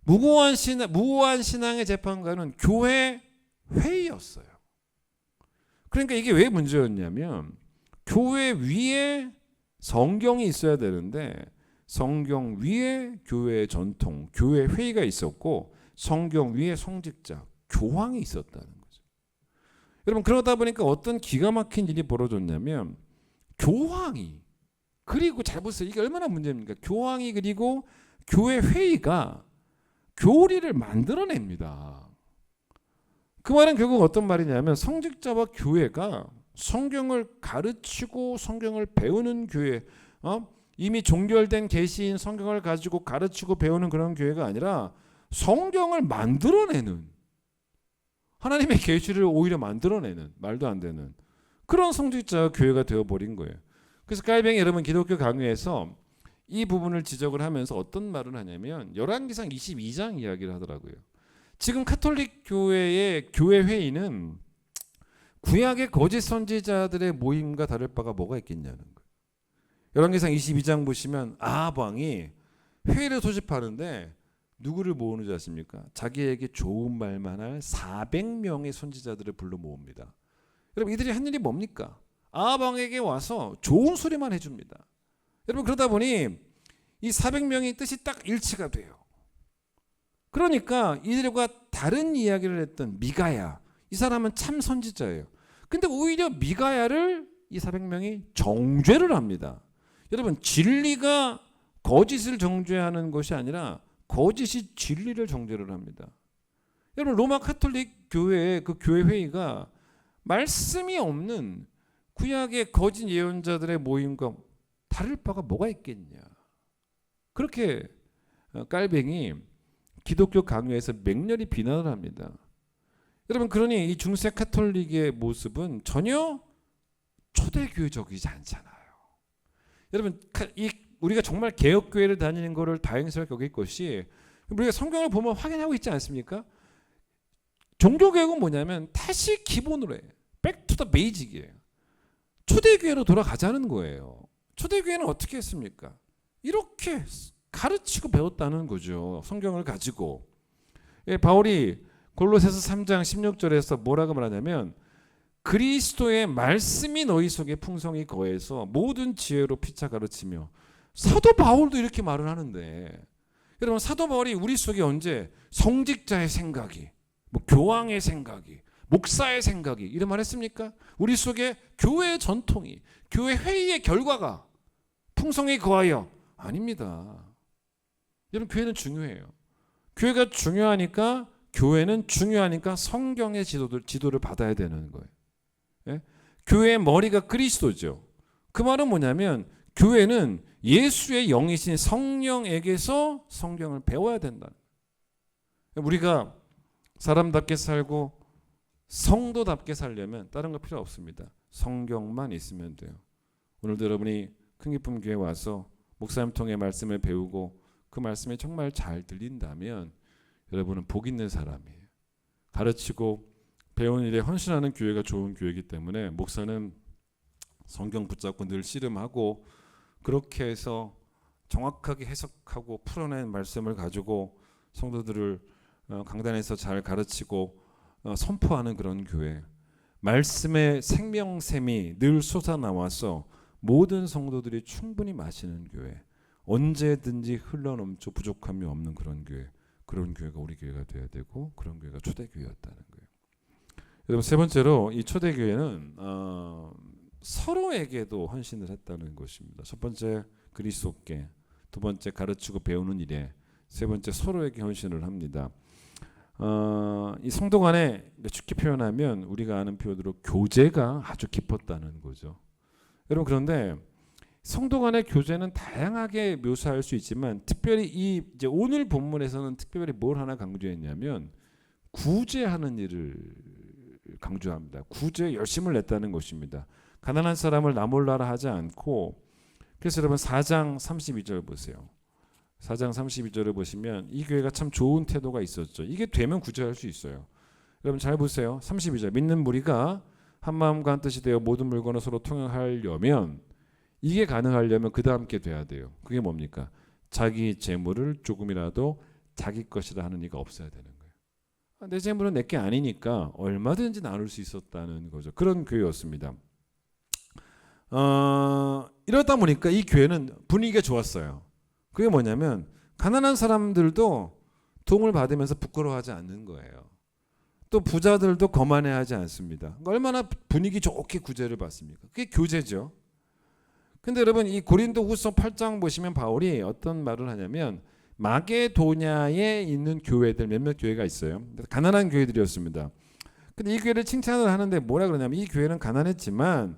무고한 신앙의 재판관은 교회 회의였어요. 그러니까 이게 왜 문제였냐면 교회 위에 성경이 있어야 되는데 성경 위에 교회의 전통, 교회 회의가 있었고 성경 위에 성직자, 교황이 있었다는 거죠. 여러분 그러다 보니까 어떤 기가 막힌 일이 벌어졌냐면 교황이 그리고 잘 보세요. 이게 얼마나 문제입니까? 교황이 그리고 교회 회의가 교리를 만들어냅니다. 그 말은 결국 어떤 말이냐면 성직자와 교회가 성경을 가르치고 성경을 배우는 교회, 이미 종결된 계시인 성경을 가지고 가르치고 배우는 그런 교회가 아니라 성경을 만들어내는, 하나님의 계시를 오히려 만들어내는, 말도 안 되는 그런 성직자 교회가 되어버린 거예요. 그래서 깔뱅이 여러분 기독교 강의에서 이 부분을 지적을 하면서 어떤 말을 하냐면 열왕기상 22장 이야기를 하더라고요. 지금 카톨릭 교회의 교회 회의는 구약의 거짓 선지자들의 모임과 다를 바가 뭐가 있겠냐는 거예요. 열왕기상 22장 보시면 아합 왕이 회의를 소집하는데 누구를 모으는 줄 아십니까? 자기에게 좋은 말만 할 400명의 선지자들을 불러 모읍니다. 여러분 이들이 한 일이 뭡니까? 아합 왕에게 와서 좋은 소리만 해줍니다. 여러분 그러다 보니 이 400명의 뜻이 딱 일치가 돼요. 그러니까 이들과 다른 이야기를 했던 미가야, 이 사람은 참 선지자예요. 근데 오히려 미가야를 이 400명이 정죄를 합니다. 여러분 진리가 거짓을 정죄하는 것이 아니라 거짓이 진리를 정죄를 합니다. 여러분 로마 카톨릭 교회의 그 교회 회의가 말씀이 없는 구약의 거짓 예언자들의 모임과 다를 바가 뭐가 있겠냐. 그렇게 깔뱅이 기독교 강요에서 맹렬히 비난을 합니다. 여러분 그러니 이 중세 카톨릭의 모습은 전혀 초대교회적이지 않잖아요. 여러분 우리가 정말 개혁교회를 다니는 것을 다행스럽게 여길 것이 우리가 성경을 보면 확인하고 있지 않습니까? 종교개혁은 뭐냐면 다시 기본으로 해. Back to the basic이에요. 초대교회로 돌아가자는 거예요. 초대교회는 어떻게 했습니까? 이렇게 가르치고 배웠다는 거죠. 성경을 가지고. 바울이 골로새서 3장 16절에서 뭐라고 말하냐면 그리스도의 말씀이 너희 속에 풍성히 거해서 모든 지혜로 피차 가르치며, 사도 바울도 이렇게 말을 하는데 여러분 사도 바울이 우리 속에 언제 성직자의 생각이, 교황의 생각이, 목사의 생각이 이런 말 했습니까? 우리 속에 교회의 전통이, 교회 회의의 결과가 풍성히 거하여 아닙니다. 여러분 교회는 중요해요. 교회가 중요하니까, 교회는 중요하니까 성경의 지도를 받아야 되는 거예요. 예? 교회의 머리가 그리스도죠. 그 말은 뭐냐면 교회는 예수의 영이신 성령에게서 성경을 배워야 된다. 우리가 사람답게 살고 성도답게 살려면 다른 거 필요 없습니다. 성경만 있으면 돼요. 오늘도 여러분이 큰기쁨 교회 와서 목사님 통해 말씀을 배우고 그 말씀이 정말 잘 들린다면 여러분은 복 있는 사람이에요. 가르치고 배우는 일에 헌신하는 교회가 좋은 교회이기 때문에 목사는 성경 붙잡고 늘 씨름하고 그렇게 해서 정확하게 해석하고 풀어낸 말씀을 가지고 성도들을 강단에서 잘 가르치고 선포하는 그런 교회, 말씀의 생명샘이 늘 솟아나와서 모든 성도들이 충분히 마시는 교회, 언제든지 흘러넘쳐 부족함이 없는 그런 교회, 그런 교회가 우리 교회가 되어야 되고 그런 교회가 초대교회였다는 거예요. 여러분 세 번째로 이 초대교회는 서로에게도 헌신을 했다는 것입니다. 첫 번째 그리스도께, 두 번째 가르치고 배우는 일에, 세 번째 서로에게 헌신을 합니다. 이 성도 간에 쉽게 표현하면 우리가 아는 표현으로 교제가 아주 깊었다는 거죠. 여러분 그런데 성도 간의 교제는 다양하게 묘사할 수 있지만 특별히 이제 오늘 본문에서는 특별히 뭘 하나 강조했냐면 구제하는 일을 강조합니다. 구제에 열심을 냈다는 것입니다. 가난한 사람을 나 몰라라 하지 않고, 그래서 여러분 4장 32절 보세요. 4장 32절을 보시면 이 교회가 참 좋은 태도가 있었죠. 이게 되면 구제할 수 있어요. 여러분 잘 보세요. 32절 믿는 무리가 한 마음과 한 뜻이 되어 모든 물건을 서로 통용하려면, 이게 가능하려면 그 다음 게 돼야 돼요. 그게 뭡니까? 자기 재물을 조금이라도 자기 것이라 하는 이가 없어야 되는 거예요. 내 재물은 내 게 아니니까 얼마든지 나눌 수 있었다는 거죠. 그런 교회였습니다. 이러다 보니까 이 교회는 분위기가 좋았어요. 그게 뭐냐면 가난한 사람들도 도움을 받으면서 부끄러워하지 않는 거예요. 또 부자들도 거만해하지 않습니다. 얼마나 분위기 좋게 구제를 받습니까? 그게 교제죠. 근데 여러분 이 고린도후서 8장 보시면 바울이 어떤 말을 하냐면 마게도냐에 있는 교회들, 몇몇 교회가 있어요. 가난한 교회들이었습니다. 근데 이 교회를 칭찬을 하는데 뭐라 그러냐면 이 교회는 가난했지만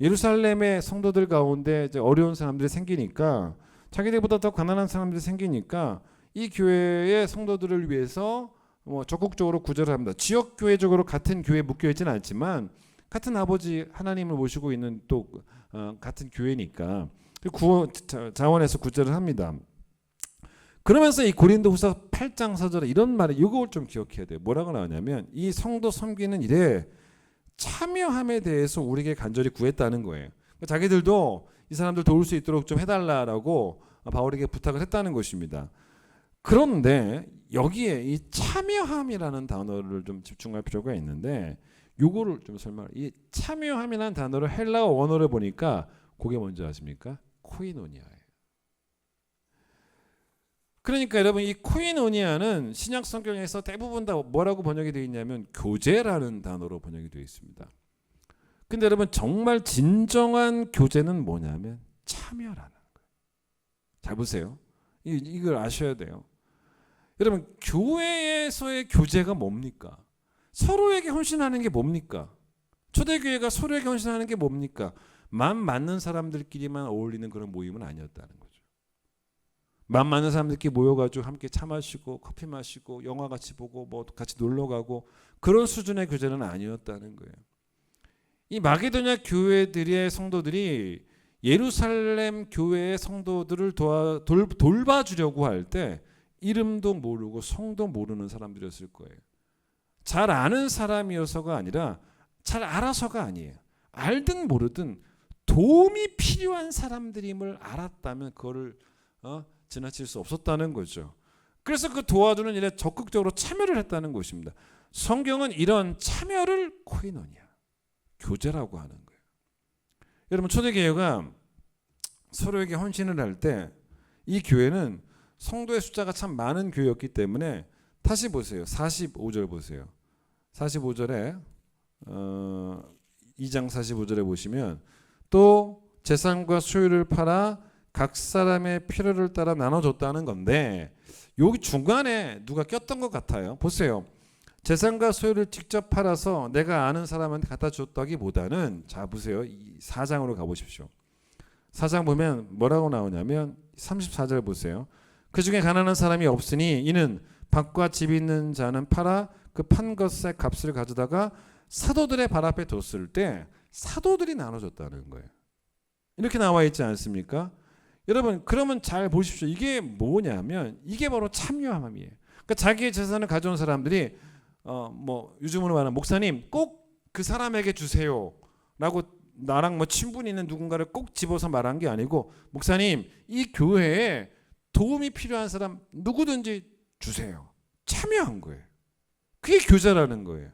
예루살렘의 성도들 가운데 이제 어려운 사람들이 생기니까 자기들보다 더 가난한 사람들이 생기니까 이 교회의 성도들을 위해서 뭐 적극적으로 구제를 합니다. 지역 교회적으로 같은 교회에 묶여 있지는 않지만 같은 아버지 하나님을 모시고 있는 또 같은 교회니까 구원 자원해서 구제를 합니다. 그러면서 이 고린도후서 8장 4절에 이런 말을 이걸 좀 기억해야 돼요. 뭐라고 나오냐면 이 성도 섬기는 일에 참여함에 대해서 우리에게 간절히 구했다는 거예요. 자기들도 이 사람들 도울 수 있도록 좀 해달라라고 바울에게 부탁을 했다는 것입니다. 그런데 여기에 이 참여함이라는 단어를 좀 집중할 필요가 있는데 요거를 좀 설명을. 이 참여함이라는 단어를 헬라어 원어를 보니까 그게 뭔지 아십니까? 코이노니아예요. 그러니까 여러분 이 코이노니아는 신약 성경에서 대부분 다 뭐라고 번역이 되어 있냐면 교제라는 단어로 번역이 되어 있습니다. 근데 여러분 정말 진정한 교제는 뭐냐면 참여라는 거예요. 잘 보세요. 이걸 아셔야 돼요. 여러분 교회에서의 교제가 뭡니까? 서로에게 헌신하는 게 뭡니까? 초대교회가 서로에게 헌신하는 게 뭡니까? 맘 맞는 사람들끼리만 어울리는 그런 모임은 아니었다는 거죠. 맘 맞는 사람들끼리 모여가지고 함께 차 마시고 커피 마시고 영화 같이 보고 뭐 같이 놀러 가고 그런 수준의 교제는 아니었다는 거예요. 이 마게도냐 교회들의 성도들이 예루살렘 교회의 성도들을 돌봐주려고 할 때 이름도 모르고 성도 모르는 사람들이었을 거예요. 잘 아는 사람이어서가 아니라 잘 알아서가 아니에요. 알든 모르든 도움이 필요한 사람들임을 알았다면 그거를 지나칠 수 없었다는 거죠. 그래서 그 도와주는 일에 적극적으로 참여를 했다는 것입니다. 성경은 이런 참여를 코이노니아, 교제라고 하는 거예요. 여러분 초대교회가 서로에게 헌신을 할 때 이 교회는 성도의 숫자가 참 많은 교회였기 때문에 다시 보세요. 45절 보세요. 45절에 2장 45절에 보시면 또 재산과 소유를 팔아 각 사람의 필요를 따라 나눠줬다는 건데 여기 중간에 누가 꼈던 것 같아요. 보세요. 재산과 소유를 직접 팔아서 내가 아는 사람한테 갖다 줬다기보다는 자 보세요. 4장으로 가보십시오. 4장 보면 뭐라고 나오냐면 34절 보세요. 그 중에 가난한 사람이 없으니 이는 밭과 집 있는 자는 팔아 그 판 것의 값을 가져다가 사도들의 발 앞에 뒀을 때 사도들이 나눠줬다는 거예요. 이렇게 나와 있지 않습니까? 여러분 그러면 잘 보십시오. 이게 뭐냐면 이게 바로 참여함이에요. 그러니까 자기의 재산을 가져온 사람들이 뭐 요즘으로 말하면 목사님 꼭 그 사람에게 주세요라고 나랑 뭐 친분이 있는 누군가를 꼭 집어서 말한 게 아니고 목사님 이 교회에 도움이 필요한 사람 누구든지 주세요. 참여한 거예요. 그게 교제라는 거예요.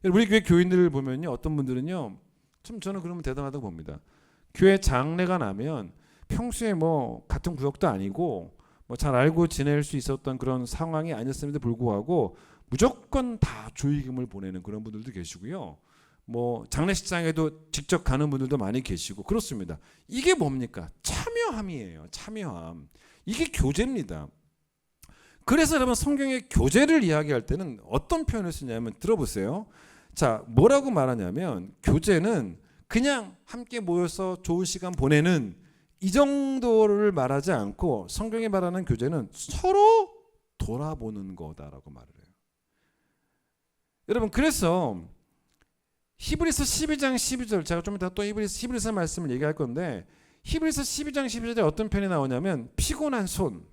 우리 교회 교인들을 보면요 어떤 분들은요 참 저는 그러면 대단하다고 봅니다. 교회 장례가 나면 평소에 뭐 같은 구역도 아니고 뭐 잘 알고 지낼 수 있었던 그런 상황이 아니었음에도 불구하고 무조건 다 조의금을 보내는 그런 분들도 계시고요. 뭐 장례식장에도 직접 가는 분들도 많이 계시고 그렇습니다. 이게 뭡니까? 참여함이에요. 참여함. 이게 교제입니다. 그래서 여러분 성경의 교제를 이야기할 때는 어떤 표현을 쓰냐면 들어보세요. 자, 뭐라고 말하냐면 교제는 그냥 함께 모여서 좋은 시간 보내는 이 정도를 말하지 않고 성경이 말하는 교제는 서로 돌아보는 거다라고 말을 해요. 여러분 그래서 히브리서 12장 12절 제가 좀 이따 또 히브리서 말씀을 얘기할 건데 히브리서 12장 12절에 어떤 편이 나오냐면 피곤한 손,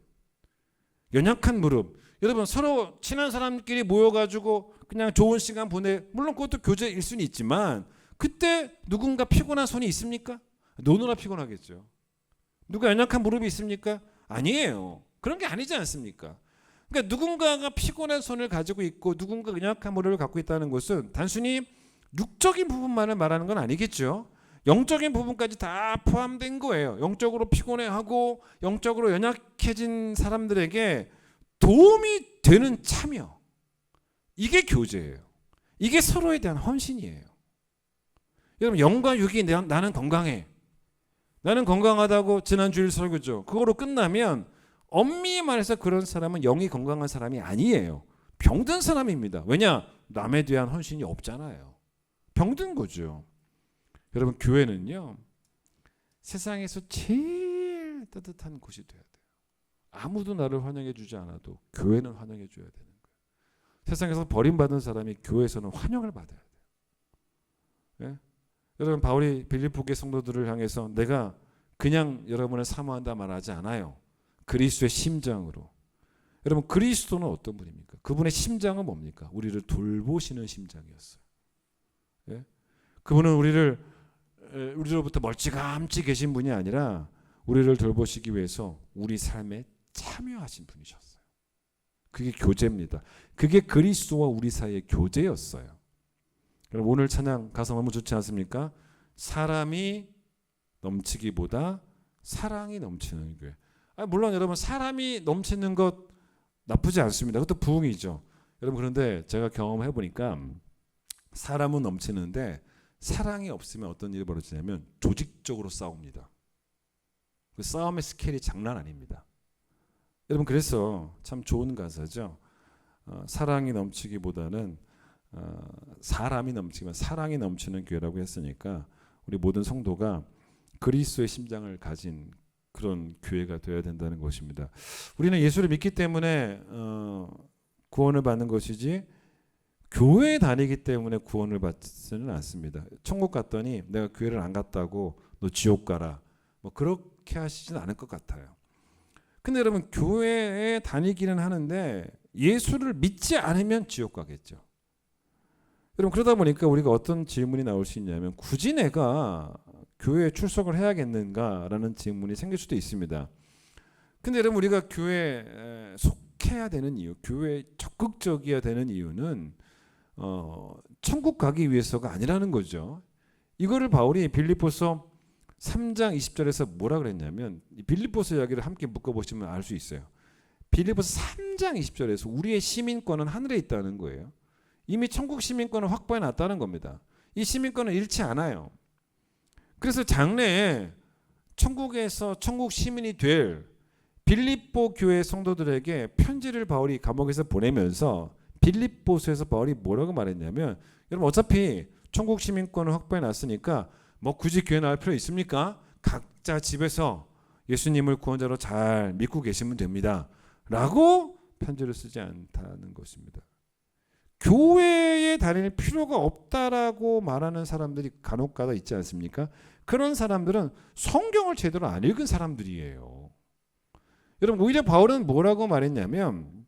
연약한 무릎. 여러분 서로 친한 사람끼리 모여가지고 그냥 좋은 시간 보내 물론 그것도 교제일 수는 있지만 그때 누군가 피곤한 손이 있습니까? 노느라 피곤하겠죠. 누가 연약한 무릎이 있습니까? 아니에요. 그런 게 아니지 않습니까? 그러니까 누군가가 피곤한 손을 가지고 있고 누군가 연약한 무릎을 갖고 있다는 것은 단순히 육적인 부분만을 말하는 건 아니겠죠. 영적인 부분까지 다 포함된 거예요. 영적으로 피곤해하고 영적으로 연약해진 사람들에게 도움이 되는 참여. 이게 교제예요. 이게 서로에 대한 헌신이에요. 여러분 영과 육이 나는 건강해. 나는 건강하다고 지난 주일 설교죠. 그거로 끝나면 엄밀히 말해서 그런 사람은 영이 건강한 사람이 아니에요. 병든 사람입니다. 왜냐? 남에 대한 헌신이 없잖아요. 병든 거죠. 여러분, 교회는요, 세상에서 제일 따뜻한 곳이 돼야 돼요. 아무도 나를 환영해 주지 않아도 교회는 환영해 줘야 되는 거예요. 세상에서 버림받은 사람이 교회에서는 환영을 받아야 돼요. 예? 여러분, 바울이 빌립보교회 성도들을 향해서 내가 그냥 여러분을 사모한다 말하지 않아요. 그리스도의 심장으로. 여러분, 그리스도는 어떤 분입니까? 그분의 심장은 뭡니까? 우리를 돌보시는 심장이었어요. 예? 그분은 우리로부터 멀찌감치 계신 분이 아니라 우리를 돌보시기 위해서 우리 삶에 참여하신 분이셨어요. 그게 교제입니다. 그게 그리스도와 우리 사이의 교제였어요. 여러분, 오늘 찬양 가사 너무 좋지 않습니까? 사람이 넘치기보다 사랑이 넘치는 교회. 물론 여러분, 사람이 넘치는 것 나쁘지 않습니다. 그것도 부흥이죠. 여러분, 그런데 제가 경험해 보니까 사람은 넘치는데 사랑이 없으면 어떤 일이 벌어지냐면 조직적으로 싸웁니다. 그 싸움의 스케일이 장난 아닙니다. 여러분, 그래서 참 좋은 가사죠. 사랑이 넘치기보다는 사람이 넘치면 사랑이 넘치는 교회라고 했으니까 우리 모든 성도가 그리스도의 심장을 가진 그런 교회가 되어야 된다는 것입니다. 우리는 예수를 믿기 때문에 구원을 받는 것이지 교회에 다니기 때문에 구원을 받지는 않습니다. 천국 갔더니 내가 교회를 안 갔다고 너 지옥 가라, 뭐 그렇게 하시지는 않을 것 같아요. 근데 여러분, 교회에 다니기는 하는데 예수를 믿지 않으면 지옥 가겠죠. 여러분, 그러다 보니까 우리가 어떤 질문이 나올 수 있냐면 굳이 내가 교회에 출석을 해야겠는가라는 질문이 생길 수도 있습니다. 근데 여러분, 우리가 교회에 속해야 되는 이유, 교회에 적극적이어야 되는 이유는 천국 가기 위해서가 아니라는 거죠. 이거를 바울이 빌립보서 3장 20절에서 뭐라 그랬냐면, 빌립보서 이야기를 함께 묶어보시면 알 수 있어요. 빌립보서 3장 20절에서 우리의 시민권은 하늘에 있다는 거예요. 이미 천국 시민권을 확보해 놨다는 겁니다. 이 시민권은 잃지 않아요. 그래서 장래에 천국에서 천국 시민이 될 빌립보 교회 성도들에게 편지를 바울이 감옥에서 보내면서 빌립보서에서 바울이 뭐라고 말했냐면, 여러분, 어차피 천국 시민권을 확보해 놨으니까 뭐 굳이 교회 나올 필요 있습니까? 각자 집에서 예수님을 구원자로 잘 믿고 계시면 됩니다 라고 편지를 쓰지 않다는 것입니다. 교회에 다닐 필요가 없다라고 말하는 사람들이 간혹가다 있지 않습니까? 그런 사람들은 성경을 제대로 안 읽은 사람들이에요. 여러분, 오히려 바울은 뭐라고 말했냐면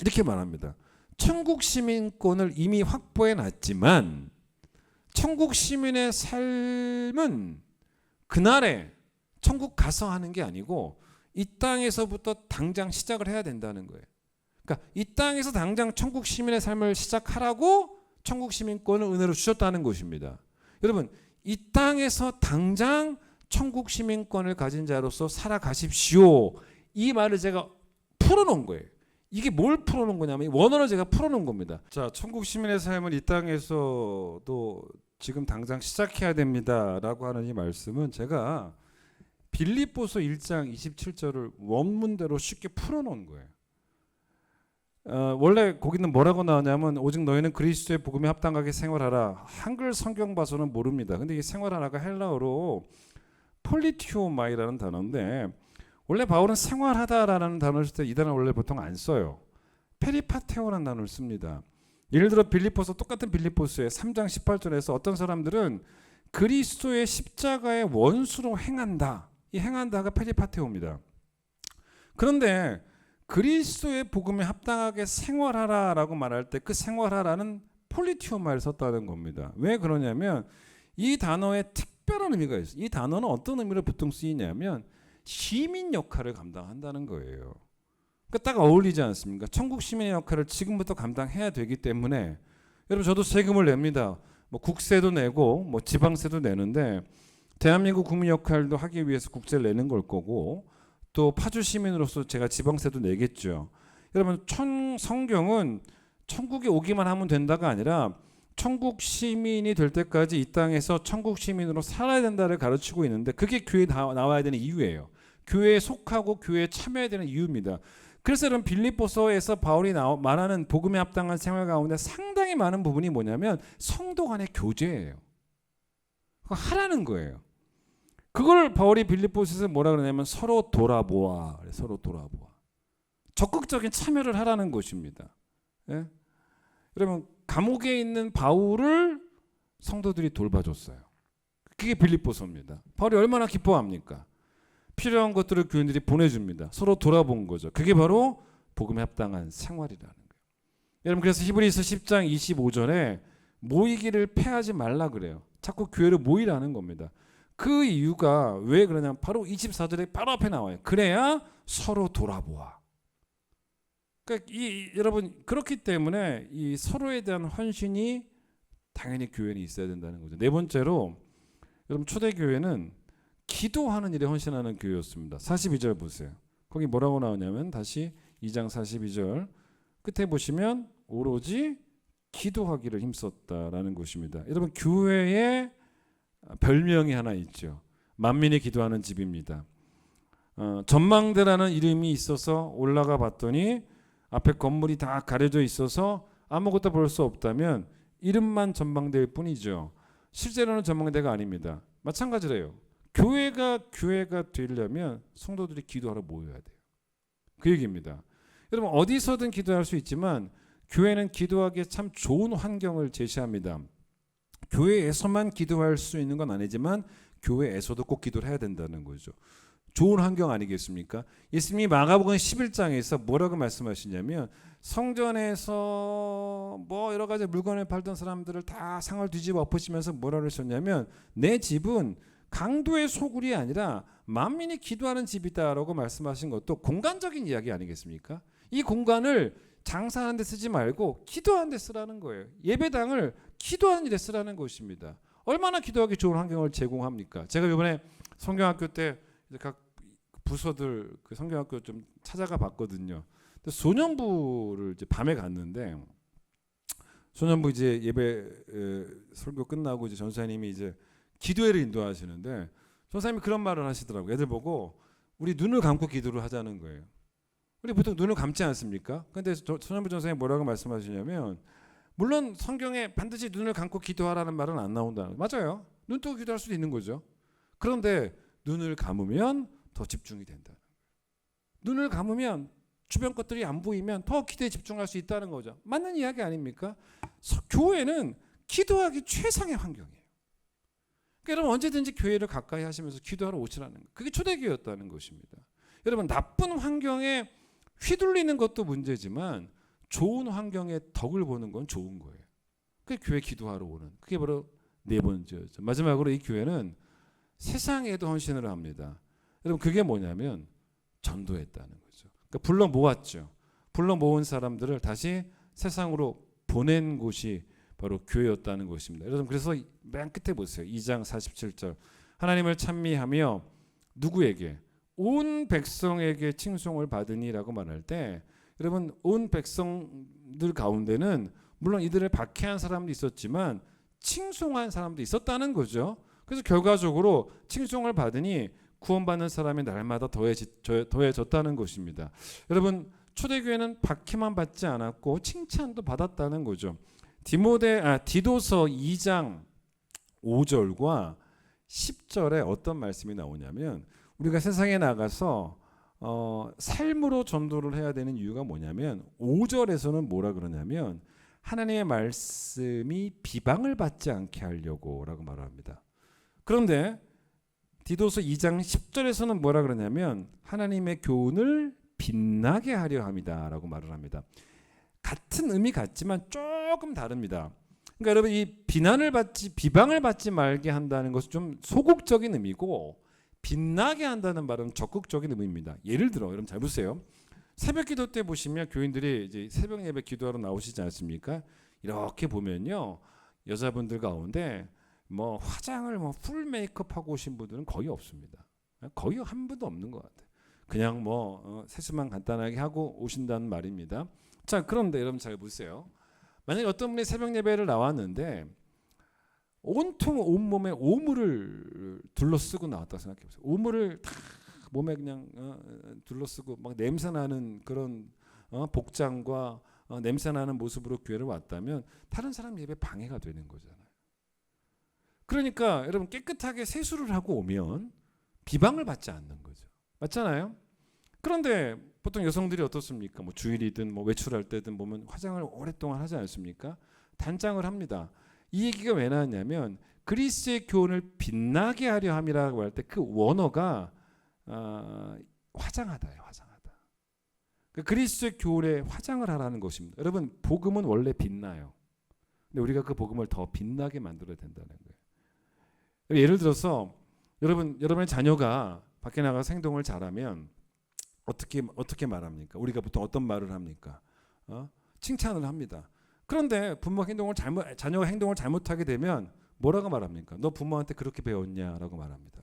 이렇게 말합니다. 천국 시민권을 이미 확보해 놨지만 천국 시민의 삶은 그날에 천국 가서 하는 게 아니고 이 땅에서부터 당장 시작을 해야 된다는 거예요. 그러니까 이 땅에서 당장 천국 시민의 삶을 시작하라고 천국 시민권을 은혜로 주셨다는 것입니다. 여러분, 이 땅에서 당장 천국 시민권을 가진 자로서 살아가십시오. 이 말을 제가 풀어놓은 거예요. 이게 뭘 풀어놓은 거냐면 원어를 제가 풀어놓은 겁니다. 자, 천국 시민의 삶을 이 땅에서도 지금 당장 시작해야 됩니다라고 하는 이 말씀은 제가 빌립보서 1장 27절을 원문대로 쉽게 풀어놓은 거예요. 원래 거기는 뭐라고 나오냐면 오직 너희는 그리스도의 복음에 합당하게 생활하라. 한글 성경 봐서는 모릅니다. 근데 이 생활하라가 헬라어로 폴리티오마이라는 단어인데, 원래 바울은 생활하다라는 단어를 쓸 때 이 단어를 원래 보통 안 써요. 페리파테오라는 단어를 씁니다. 예를 들어 빌립보서, 똑같은 빌립보서의 3장 18절에서 어떤 사람들은 그리스도의 십자가의 원수로 행한다. 이 행한다가 페리파테오입니다. 그런데 그리스도의 복음에 합당하게 생활하라라고 말할 때 그 생활하라는 폴리티오마를 썼다는 겁니다. 왜 그러냐면 이 단어에 특별한 의미가 있어요. 이 단어는 어떤 의미로 보통 쓰이냐면 시민 역할을 감당한다는 거예요. 그러니까 딱 어울리지 않습니까? 천국 시민의 역할을 지금부터 감당해야 되기 때문에, 여러분, 저도 세금을 냅니다. 뭐 국세도 내고 뭐 지방세도 내는데 대한민국 국민 역할도 하기 위해서 국세를 내는 걸 거고, 또 파주 시민으로서 제가 지방세도 내겠죠. 여러분, 성경은 천국에 오기만 하면 된다가 아니라 천국 시민이 될 때까지 이 땅에서 천국 시민으로 살아야 된다를 가르치고 있는데, 그게 교회에 나와야 되는 이유예요. 교회에 속하고 교회에 참여해야 되는 이유입니다. 그래서 이런 빌립보서에서 바울이 말하는 복음에 합당한 생활 가운데 상당히 많은 부분이 뭐냐면 성도 간의 교제예요. 그거 하라는 거예요. 그걸 바울이 빌립보서에서 뭐라 그러냐면 서로 돌아보아. 서로 돌아보아. 적극적인 참여를 하라는 것입니다. 예? 여러분 감옥에 있는 바울을 성도들이 돌봐줬어요. 그게 빌립보서입니다. 바울이 얼마나 기뻐합니까? 필요한 것들을 교인들이 보내줍니다. 서로 돌아본 거죠. 그게 바로 복음에 합당한 생활이라는 거예요. 여러분 그래서 히브리서 10장 25절에 모이기를 패하지 말라 그래요. 자꾸 교회를 모이라는 겁니다. 그 이유가 왜 그러냐면 바로 24절에 바로 앞에 나와요. 그래야 서로 돌아보아. 그러니까 여러분 그렇기 때문에 이 서로에 대한 헌신이 당연히 교회는 있어야 된다는 거죠. 네 번째로 여러분 초대교회는 기도하는 일에 헌신하는 교회였습니다. 42절 보세요. 거기 뭐라고 나오냐면 다시 2장 42절 끝에 보시면 오로지 기도하기를 힘썼다라는 것입니다. 여러분 교회에 별명이 하나 있죠. 만민이 기도하는 집입니다. 전망대라는 이름이 있어서 올라가 봤더니 앞에 건물이 다 가려져 있어서 아무것도 볼 수 없다면 이름만 전망대일 뿐이죠. 실제로는 전망대가 아닙니다. 마찬가지래요. 교회가 되려면 성도들이 기도하러 모여야 돼요. 그 얘기입니다. 여러분 어디서든 기도할 수 있지만 교회는 기도하기에 참 좋은 환경을 제시합니다. 교회에서만 기도할 수 있는 건 아니지만 교회에서도 꼭 기도를 해야 된다는 거죠. 좋은 환경 아니겠습니까? 예수님이 마가복음 11장에서 뭐라고 말씀하시냐면 성전에서 뭐 여러 가지 물건을 팔던 사람들을 다 상을 뒤집어 엎으시면서 뭐라고 하셨냐면 내 집은 강도의 소굴이 아니라 만민이 기도하는 집이다라고 말씀하신 것도 공간적인 이야기 아니겠습니까? 이 공간을 장사하는 데 쓰지 말고 기도하는 데 쓰라는 거예요. 예배당을 기도하는 일에 쓰라는 것입니다. 얼마나 기도하기 좋은 환경을 제공합니까? 제가 이번에 성경학교 때 각 부서들 그 성경학교 좀 찾아가 봤거든요. 근데 소년부를 이제 밤에 갔는데 소년부 이제 예배 설교 끝나고 이제 전사님이 이제 기도회를 인도하시는데 전사님이 그런 말을 하시더라고요. 애들 보고 우리 눈을 감고 기도를 하자는 거예요. 우리 보통 눈을 감지 않습니까? 근데 소년부 전사님이 뭐라고 말씀하시냐면 물론 성경에 반드시 눈을 감고 기도하라는 말은 안 나온다는 거예요. 맞아요. 눈 뜨고 기도할 수도 있는 거죠. 그런데 눈을 감으면 더 집중이 된다는 거예요. 눈을 감으면 주변 것들이 안 보이면 더 기도에 집중할 수 있다는 거죠. 맞는 이야기 아닙니까? 교회는 기도하기 최상의 환경이에요. 그러니까 여러분 언제든지 교회를 가까이 하시면서 기도하러 오시라는 거예요. 그게 초대교회였다는 것입니다. 여러분 나쁜 환경에 휘둘리는 것도 문제지만 좋은 환경에 덕을 보는 건 좋은 거예요. 그게 교회 기도하러 오는 그게 바로 네 번째죠. 마지막으로 이 교회는 세상에도 헌신을 합니다. 여러분 그게 뭐냐면 전도했다는 거죠. 그러니까 불러 모았죠. 불러 모은 사람들을 다시 세상으로 보낸 곳이 바로 교회였다는 것입니다. 여러분 그래서 맨 끝에 보세요. 2장 47절 하나님을 찬미하며 누구에게? 온 백성에게 칭송을 받으니라고 말할 때 여러분 온 백성들 가운데는 물론 이들을 박해한 사람도 있었지만 칭송한 사람도 있었다는 거죠. 그래서 결과적으로 칭송을 받으니 구원받는 사람이 날마다 더해졌다는 것입니다. 여러분 초대교회는 박해만 받지 않았고 칭찬도 받았다는 거죠. 디도서 2장 5절과 10절에 어떤 말씀이 나오냐면 우리가 세상에 나가서 삶으로 전도를 해야 되는 이유가 뭐냐면 5절에서는 뭐라 그러냐면 하나님의 말씀이 비방을 받지 않게 하려고 라고 말합니다. 그런데 디도서 2장 10절에서는 뭐라 그러냐면 하나님의 교훈을 빛나게 하려 함이다 라고 말을 합니다. 같은 의미 같지만 조금 다릅니다. 그러니까 여러분 이 비방을 받지 말게 한다는 것은 좀 소극적인 의미고 빛나게 한다는 말은 적극적인 의미입니다. 예를 들어 여러분 잘 보세요. 새벽 기도 때 보시면 교인들이 이제 새벽 예배 기도하러 나오시지 않습니까? 이렇게 보면요. 여자분들 가운데 뭐 화장을 풀 메이크업 하고 오신 분들은 거의 없습니다. 거의 한 분도 없는 것 같아요. 그냥 세수만 간단하게 하고 오신다는 말입니다. 자, 그런데 여러분 잘 보세요. 만약에 어떤 분이 새벽 예배를 나왔는데 온통 온몸에 오물을 둘러쓰고 나왔다고 생각해 보세요. 오물을 다 몸에 그냥 둘러쓰고 막 냄새 나는 그런 복장과 냄새 나는 모습으로 교회를 왔다면 다른 사람 예배 방해가 되는 거잖아요. 그러니까 여러분 깨끗하게 세수를 하고 오면 비방을 받지 않는 거죠. 맞잖아요. 그런데 보통 여성들이 어떻습니까? 뭐 주일이든 뭐 외출할 때든 보면 화장을 오랫동안 하지 않습니까? 단장을 합니다. 이 얘기가 왜 나왔냐면 그리스의 교훈을 빛나게 하려 함이라고 할 때 그 원어가 화장하다예요. 화장하다. 그리스의 교훈에 화장을 하라는 것입니다. 여러분 복음은 원래 빛나요. 근데 우리가 그 복음을 더 빛나게 만들어야 된다는 거예요. 예를 들어서 여러분의 자녀가 밖에 나가서 행동을 잘하면 어떻게 말합니까? 우리가 보통 어떤 말을 합니까? 칭찬을 합니다. 그런데 자녀가 행동을 잘못하게 되면 뭐라고 말합니까? 너 부모한테 그렇게 배웠냐라고 말합니다.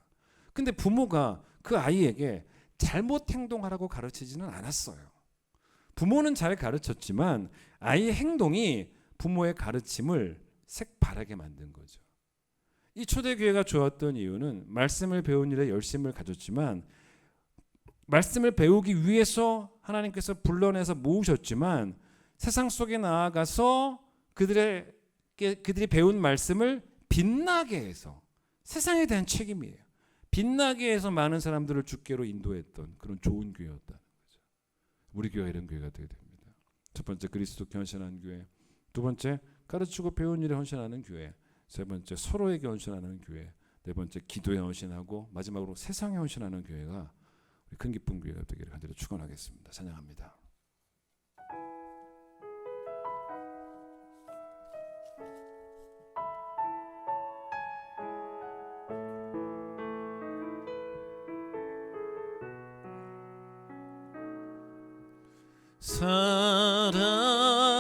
근데 부모가 그 아이에게 잘못 행동하라고 가르치지는 않았어요. 부모는 잘 가르쳤지만 아이의 행동이 부모의 가르침을 색바라게 만든 거죠. 이 초대교회가 좋았던 이유는 말씀을 배운 일에 열심을 가졌지만 말씀을 배우기 위해서 하나님께서 불러내서 모으셨지만 세상 속에 나아가서 그들이 배운 말씀을 빛나게 해서 세상에 대한 책임이에요. 빛나게 해서 많은 사람들을 주께로 인도했던 그런 좋은 교회였다는 거죠. 우리 교회가 이런 교회가 되어야 됩니다. 첫 번째 그리스도께 헌신하는 교회, 두 번째 가르치고 배운 일에 헌신하는 교회, 세 번째 서로에게 헌신하는 교회, 네 번째 기도에 헌신하고 마지막으로 세상에 헌신하는 교회가 우리 큰 기쁨 교회가 되기를 간절히 축원하겠습니다. 찬양합니다.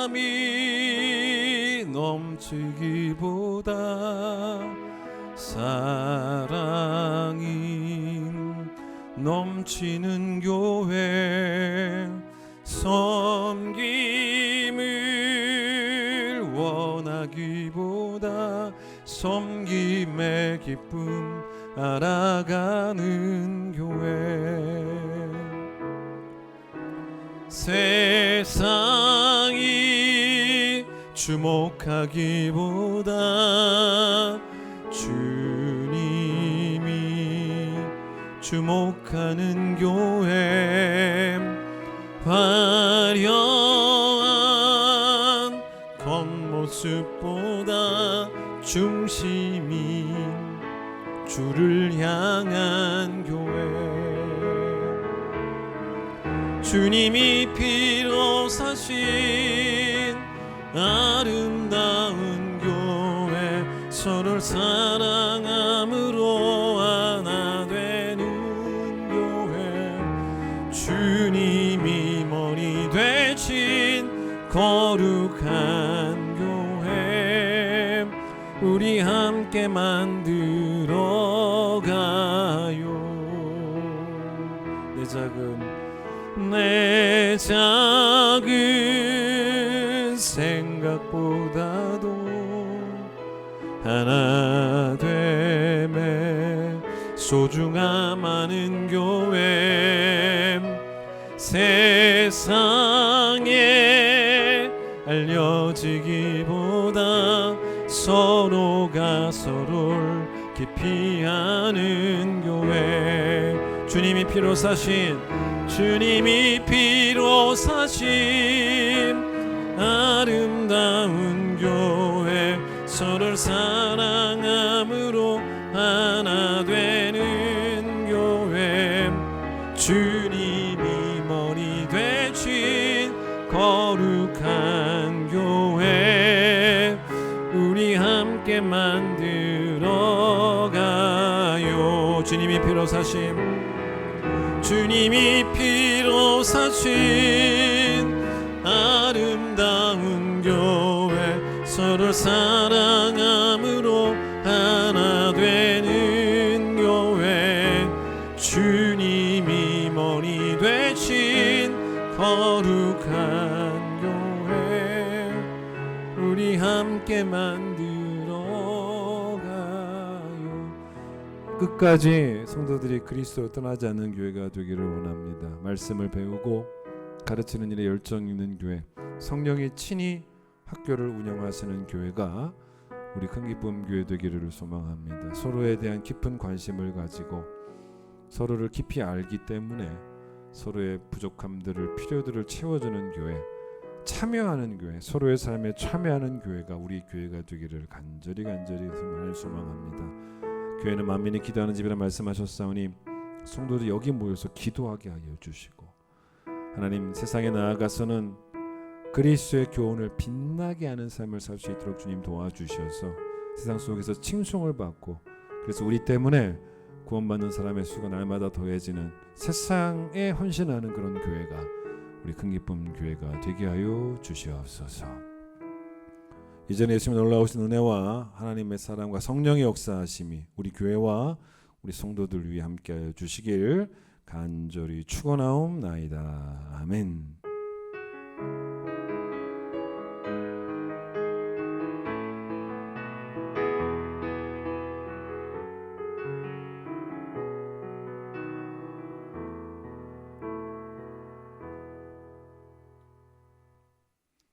사람이 넘치기보다 사랑이 넘치는 교회, 섬김을 원하기보다 섬김의 기쁨 알아가는 교회, 세상이 주목하기보다 주님이 주목하는 교회, 화려한 겉모습보다 중심이 주를 향한 교회, 주님이 피로 사신 아름다운 교회, 서로를 사랑함으로 하나 되는 교회, 주님이 머리 되신 거룩한 교회, 우리 함께 만들어가요. 내 작은 생각보다도 하나 됨에 소중함 아는 교회, 세상에 알려지기보다 서로가 서로를 깊이 아는 교회, 주님이 피로 사신 아름다운 교회, 서로를 사랑함으로 하나 되는 교회, 주님이 머리 되신 거룩한 교회, 우리 함께 만들어가요. 주님이 피로 사신 아름다운 교회, 서로를 사랑함으로 하나 되는 교회, 주님이 머리 되신 거룩한 교회, 우리 함께 만들어가요. 끝까지 성도들이 그리스도로 떠나지 않는 교회가 되기를 원합니다. 말씀을 배우고 가르치는 일에 열정 있는 교회, 성령이 친히 학교를 운영하시는 교회가 우리 큰기쁨 교회 되기를 소망합니다. 서로에 대한 깊은 관심을 가지고 서로를 깊이 알기 때문에 서로의 부족함들을, 필요들을 채워주는 교회, 참여하는 교회, 서로의 삶에 참여하는 교회가 우리 교회가 되기를 간절히 소망합니다. 교회는 만민이 기도하는 집이라 말씀하셨사오니 성도들이 여기 모여서 기도하게 하여 주시고, 하나님 세상에 나아가서는 그리스도의 교훈을 빛나게 하는 삶을 살 수 있도록 주님 도와주셔서 세상 속에서 칭송을 받고, 그래서 우리 때문에 구원받는 사람의 수가 날마다 더해지는 세상에 헌신하는 그런 교회가 우리 큰기쁨 교회가 되게 하여 주시옵소서. 이전에 예수님 놀라우신 은혜와 하나님의 사랑과 성령의 역사하심이 우리 교회와 우리 성도들 위해 함께하여 주시길 간절히 축원하옵나이다. 아멘.